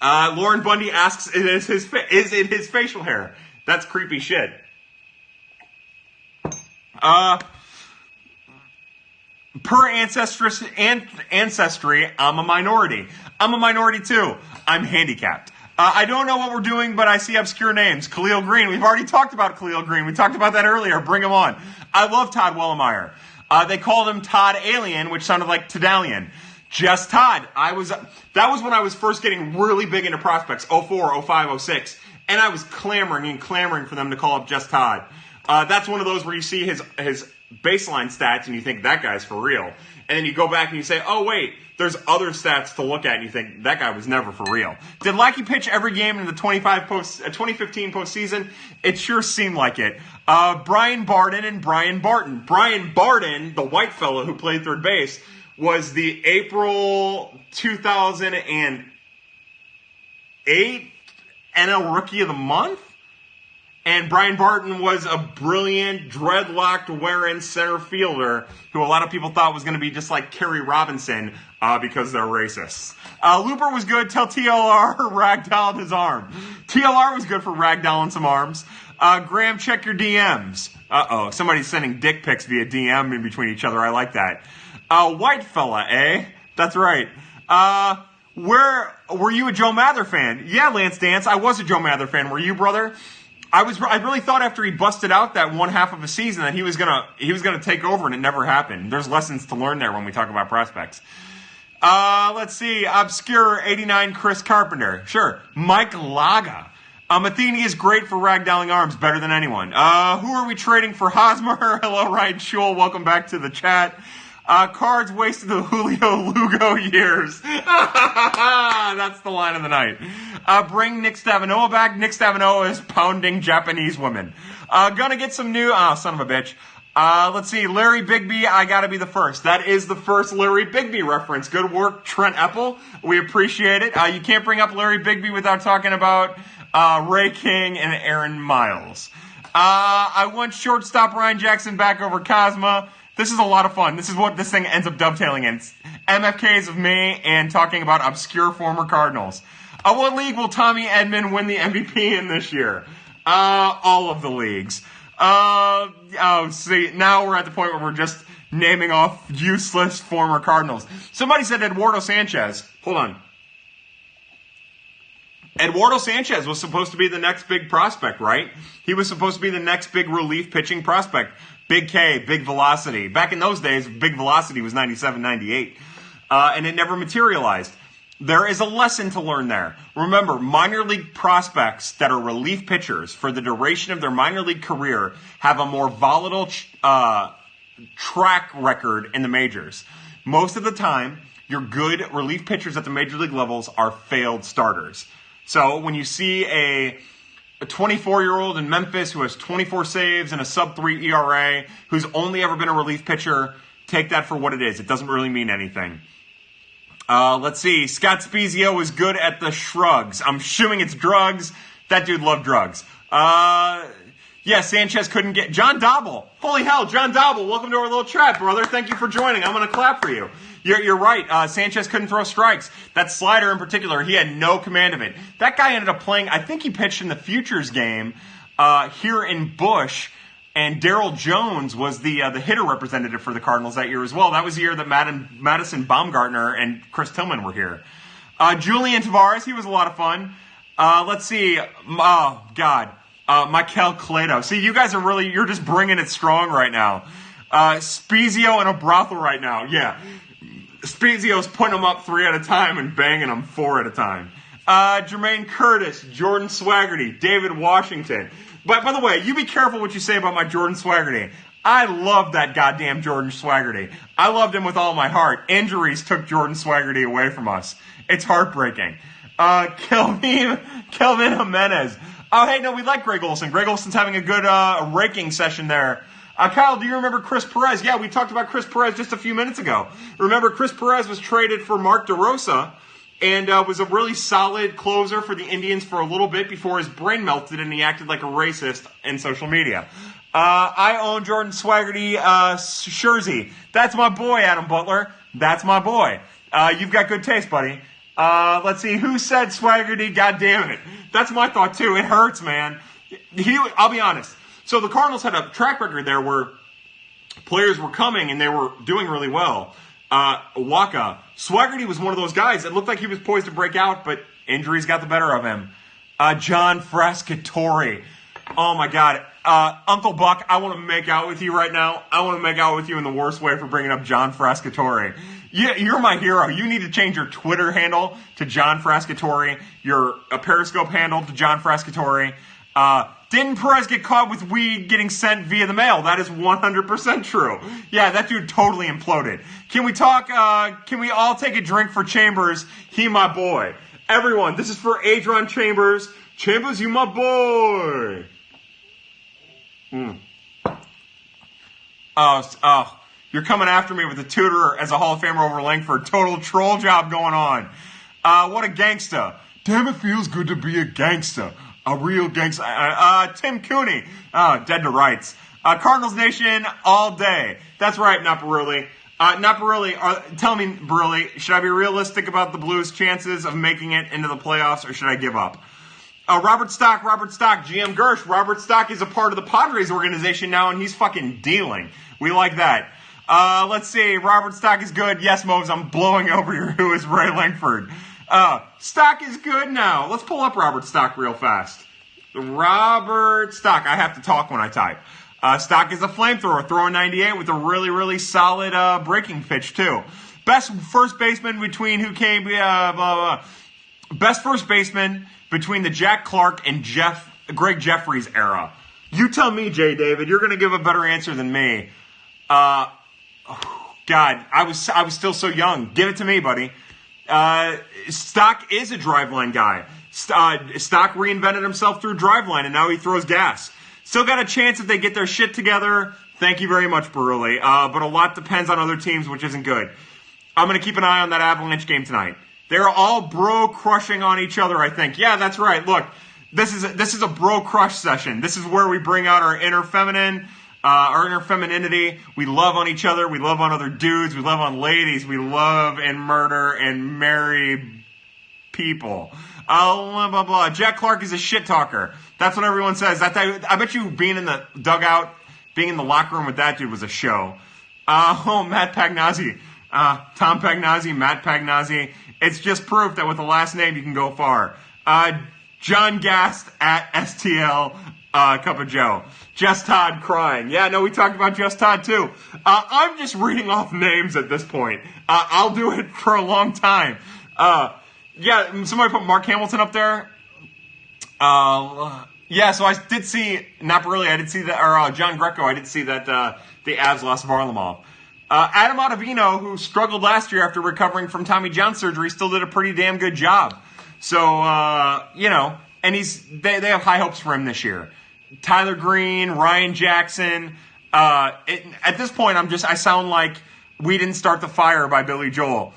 Lauren Bundy asks, is it his facial hair? That's creepy shit. Per ancestry, I'm a minority. I'm a minority too. I'm handicapped. I don't know what we're doing, but I see obscure names. Khalil Green. We've already talked about Khalil Green. We talked about that earlier. Bring him on. I love Todd Wellemeyer. They called him Todd Alien, which sounded like Tadalian. Just Todd. That was when I was first getting really big into prospects, 04, 05, 06. And I was clamoring for them to call up Just Todd. That's one of those where you see his baseline stats and you think that guy's for real. And then you go back and you say, oh wait, there's other stats to look at and you think that guy was never for real. Did Lackey pitch every game in the 2015 postseason? It sure seemed like it. Brian Barden and Brian Barton. Brian Barden, the white fellow who played third base, was the April 2008 NL Rookie of the Month. And Brian Barton was a brilliant, dreadlocked-wearing center fielder who a lot of people thought was going to be just like Kerry Robinson because they're racists. Looper was good till TLR ragdolled his arm. TLR was good for ragdolling some arms. Graham, check your DMs. Uh-oh, somebody's sending dick pics via DM in between each other. I like that. White fella, eh? That's right. Were you a Joe Mather fan? Yeah, Lance Dance, I was a Joe Mather fan. Were you, brother? I really thought after he busted out that one half of a season that he was gonna take over, and it never happened. There's lessons to learn there when we talk about prospects. Let's see. Obscure 89 Chris Carpenter. Sure. Mike Laga. Matheny is great for ragdolling arms, better than anyone. Who are we trading for Hosmer? Hello, Ryan Schul. Welcome back to the chat. Cards wasted the Julio Lugo years. That's the line of the night. Bring Nick Stavanoa back. Nick Stavanoa is pounding Japanese women. Gonna get some new... Oh, son of a bitch. Let's see. Larry Bigby, I gotta be the first. That is the first Larry Bigby reference. Good work, Trent Epple. We appreciate it. You can't bring up Larry Bigby without talking about Ray King and Aaron Miles. I want shortstop Ryan Jackson back over Cosma. This is a lot of fun. This is what this thing ends up dovetailing in. MFKs of me and talking about obscure former Cardinals. What league will Tommy Edman win the MVP in this year? All of the leagues. See, now we're at the point where we're just naming off useless former Cardinals. Somebody said Eduardo Sanchez. Hold on. Eduardo Sanchez was supposed to be the next big prospect, right? He was supposed to be the next big relief pitching prospect. Big K, big velocity. Back in those days, big velocity was 97, 98. And it never materialized. There is a lesson to learn there. Remember, minor league prospects that are relief pitchers for the duration of their minor league career have a more volatile track record in the majors. Most of the time, your good relief pitchers at the major league levels are failed starters. So when you see a 24-year-old in Memphis who has 24 saves and a sub-3 ERA, who's only ever been a relief pitcher, take that for what it is. It doesn't really mean anything. Let's see. Scott Spezio was good at the shrugs. I'm assuming it's drugs. That dude loved drugs. Yeah, Sanchez couldn't get John Dobble. Holy hell, John Dobble, welcome to our little chat, brother. Thank you for joining. I'm going to clap for you. You're right. Sanchez couldn't throw strikes. That slider in particular, he had no command of it. That guy ended up playing, I think he pitched in the Futures game here in Busch, and Darryl Jones was the hitter representative for the Cardinals that year as well. That was the year that Madison Baumgartner and Chris Tillman were here. Julian Tavares, he was a lot of fun. Let's see. Oh, God. Michael Clado. See, you guys are you're just bringing it strong right now. Spezio in a brothel right now. Yeah. Spezio's putting them up 3 at a time and banging them 4 at a time. Jermaine Curtis, Jordan Swaggerty, David Washington. But by the way, you be careful what you say about my Jordan Swaggerty. I love that goddamn Jordan Swaggerty. I loved him with all my heart. Injuries took Jordan Swaggerty away from us. It's heartbreaking. Kelvin Jimenez. Oh, hey, no, we like Greg Olson. Greg Olson's having a good raking session there. Kyle, do you remember Chris Perez? Yeah, we talked about Chris Perez just a few minutes ago. Remember, Chris Perez was traded for Mark DeRosa and was a really solid closer for the Indians for a little bit before his brain melted and he acted like a racist in social media. I own Jordan Swaggerty Scherzi. That's my boy, Adam Butler. That's my boy. You've got good taste, buddy. Let's see. Who said Swaggerty? God damn it. That's my thought, too. It hurts, man. I'll be honest. So the Cardinals had a track record there where players were coming and they were doing really well. Wacha. Swaggerty was one of those guys that looked like he was poised to break out, but injuries got the better of him. John Frascatore. Oh, my God. Uncle Buck, I want to make out with you right now. I want to make out with you in the worst way for bringing up John Frascatore. You're my hero. You need to change your Twitter handle to John Frascatore, your Periscope handle to John Frascatore. Didn't Perez get caught with weed getting sent via the mail? That is 100% true. Yeah, that dude totally imploded. Can we talk, can we all take a drink for Chambers? He my boy. Everyone, this is for Adron Chambers. Chambers, you my boy. Oh, you're coming after me with a tutor as a Hall of Famer over Langford. Total troll job going on. What a gangsta. Damn, it feels good to be a gangsta. A real gangsta. Tim Cooney. Dead to rights. Cardinals Nation all day. That's right, not Barulli. Not Barulli. Tell me, Barulli, should I be realistic about the Blues' chances of making it into the playoffs, or should I give up? Robert Stock, GM Gersh. Robert Stock is a part of the Padres organization now, and he's fucking dealing. We like that. Let's see. Robert Stock is good. Yes, Mose, I'm blowing over your who is Ray Langford. Stock is good now. Let's pull up Robert Stock real fast. Robert Stock. I have to talk when I type. Stock is a flamethrower, throwing 98 with a really, really solid breaking pitch, too. Best first baseman between Best first baseman between the Jack Clark and Greg Jeffries era. You tell me, Jay David. You're going to give a better answer than me. God, I was still so young. Give it to me, buddy. Stock is a driveline guy. Stock reinvented himself through driveline, and now he throws gas. Still got a chance if they get their shit together. Thank you very much, Barulli. But a lot depends on other teams, which isn't good. I'm going to keep an eye on that Avalanche game tonight. They're all bro crushing on each other, I think. Yeah, that's right. Look, this is a bro crush session. This is where we bring out our inner feminine, our inner femininity. We love on each other. We love on other dudes. We love on ladies. We love and murder and marry people. Blah, blah, blah. Jack Clark is a shit talker. That's what everyone says. I bet you being in the dugout, being in the locker room with that dude was a show. Matt Pagnazzi. Tom Pagnazzi, Matt Pagnazzi. It's just proof that with the last name you can go far. John Gast at STL Cup of Joe. Just Todd crying. Yeah, no, we talked about Just Todd too. I'm just reading off names at this point. I'll do it for a long time. Yeah, somebody put Mark Hamilton up there. Yeah, so I did see, not really, I did see that, or John Greco, I did see that the Avs lost Varlamov. Adam Ottavino, who struggled last year after recovering from Tommy John surgery, still did a pretty damn good job. So, and they have high hopes for him this year. Tyler Green, Ryan Jackson. At this point, I sound like We Didn't Start the Fire by Billy Joel.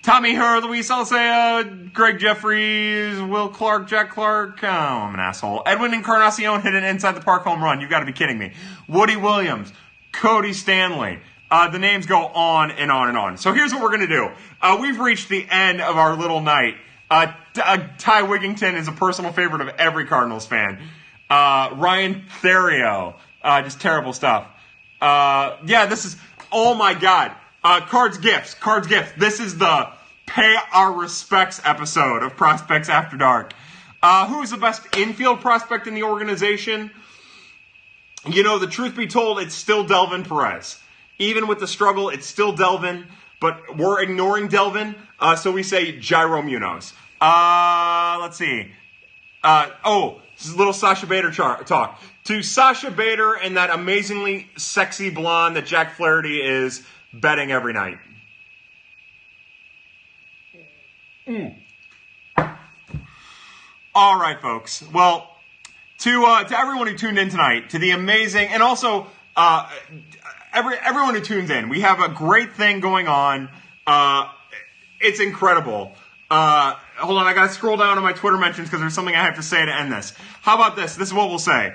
Tommy Herr, Luis Alcea, Greg Jeffries, Will Clark, Jack Clark. Oh, I'm an asshole. Edwin Encarnacion hit an inside the park home run. You've got to be kidding me. Woody Williams, Cody Stanley. The names go on and on and on. So here's what we're going to do. We've reached the end of our little night. Ty Wigington is a personal favorite of every Cardinals fan. Ryan Therio. Just terrible stuff. This is, oh my God. Cards Gifts. This is the Pay Our Respects episode of Prospects After Dark. Who is the best infield prospect in the organization? You know, the truth be told, it's still Delvin Perez. Even with the struggle, it's still Delvin, but we're ignoring Delvin, so we say Jairo Munoz. Let's see. This is a little Sasha Bader talk. To Sasha Bader and that amazingly sexy blonde that Jack Flaherty is betting every night. All right, folks. Well, to everyone who tuned in tonight, to the amazing, and also everyone who tunes in, we have a great thing going on. It's incredible. Hold on, I gotta scroll down to my Twitter mentions because there's something I have to say to end this. How about this? This is what we'll say.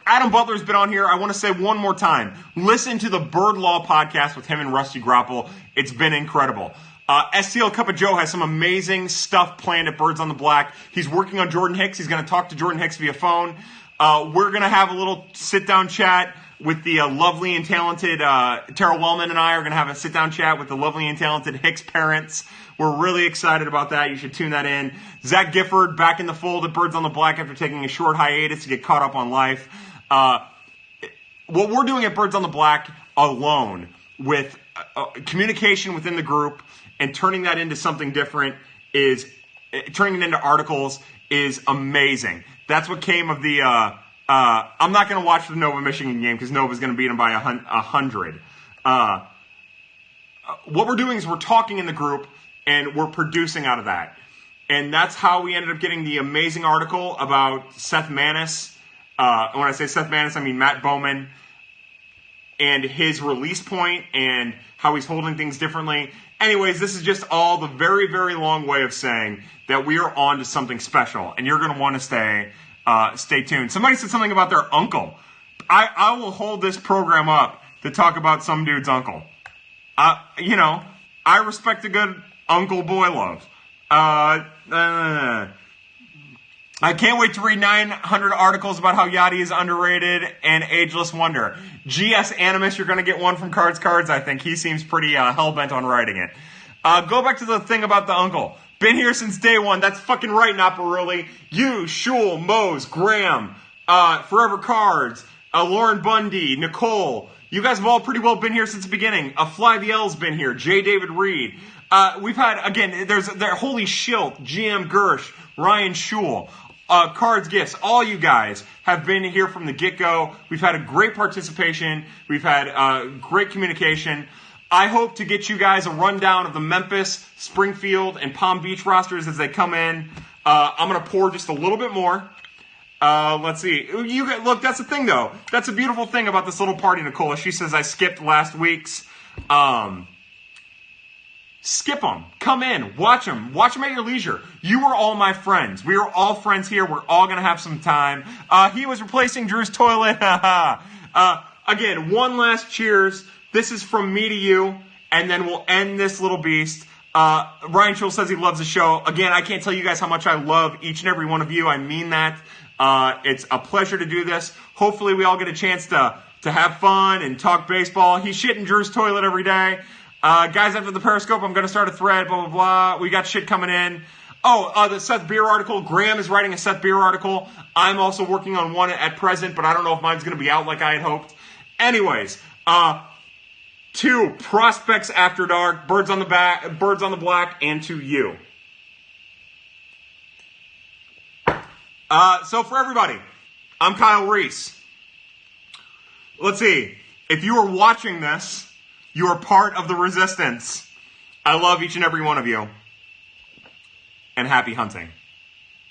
Adam Butler's been on here. I want to say one more time. Listen to the Bird Law podcast with him and Rusty Grapple. It's been incredible. STL Cup of Joe has some amazing stuff planned at Birds on the Black. He's working on Jordan Hicks. He's going to talk to Jordan Hicks via phone. We're going to have a little sit-down chat with the lovely and talented Tara Wellman, and I are going to have a sit-down chat with the lovely and talented Hicks parents. We're really excited about that. You should tune that in. Zach Gifford back in the fold at Birds on the Black after taking a short hiatus to get caught up on life. What we're doing at Birds on the Black alone with communication within the group and turning that into something different is turning it into articles is amazing. That's what came of the I'm not going to watch the Nova Michigan game because Nova's going to beat them by 100. What we're doing is we're talking in the group and we're producing out of that. And that's how we ended up getting the amazing article about Seth Maness. When I say Seth Maness, I mean Matt Bowman and his release point and how he's holding things differently. Anyways, this is just all the very, very long way of saying that we are on to something special, and you're going to want to stay tuned. Somebody said something about their uncle. I will hold this program up to talk about some dude's uncle. I respect a good Uncle Boy love. I can't wait to read 900 articles about how Yachty is underrated and ageless wonder. GS Animus, you're going to get one from Cards, I think. He seems pretty hell-bent on writing it. Go back to the thing about the uncle. Been here since day one. That's fucking right, Naparoli. You, Shul, Mose, Graham, Forever Cards, Lauren Bundy, Nicole. You guys have all pretty well been here since the beginning. Fly the L's been here. J. David Reed. We've had, again, there's Holy Schilt, GM Gersh, Ryan Shul. Cards, Gifts, all you guys have been here from the get-go. We've had a great participation. We've had great communication. I hope to get you guys a rundown of the Memphis, Springfield, and Palm Beach rosters as they come in. I'm going to pour just a little bit more. Let's see. Look, that's the thing, though. That's a beautiful thing about this little party, Nicola. She says I skipped last week's. Skip them. Come in. Watch them. Watch them at your leisure. You are all my friends. We are all friends here. We're all going to have some time. He was replacing Drew's toilet. Again, one last cheers. This is from me to you, and then we'll end this little beast. Ryan Schul says he loves the show. Again, I can't tell you guys how much I love each and every one of you. I mean that. It's a pleasure to do this. Hopefully we all get a chance to have fun and talk baseball. He's shitting Drew's toilet every day. Guys, after the Periscope, I'm going to start a thread, blah, blah, blah. We got shit coming in. The Seth Beer article. Graham is writing a Seth Beer article. I'm also working on one at present, but I don't know if mine's going to be out like I had hoped. Anyways, to Prospects After Dark, Birds on the Black, and to you. So for everybody, I'm Kyle Reese. Let's see. If you are watching this, you are part of the resistance. I love each and every one of you. And happy hunting.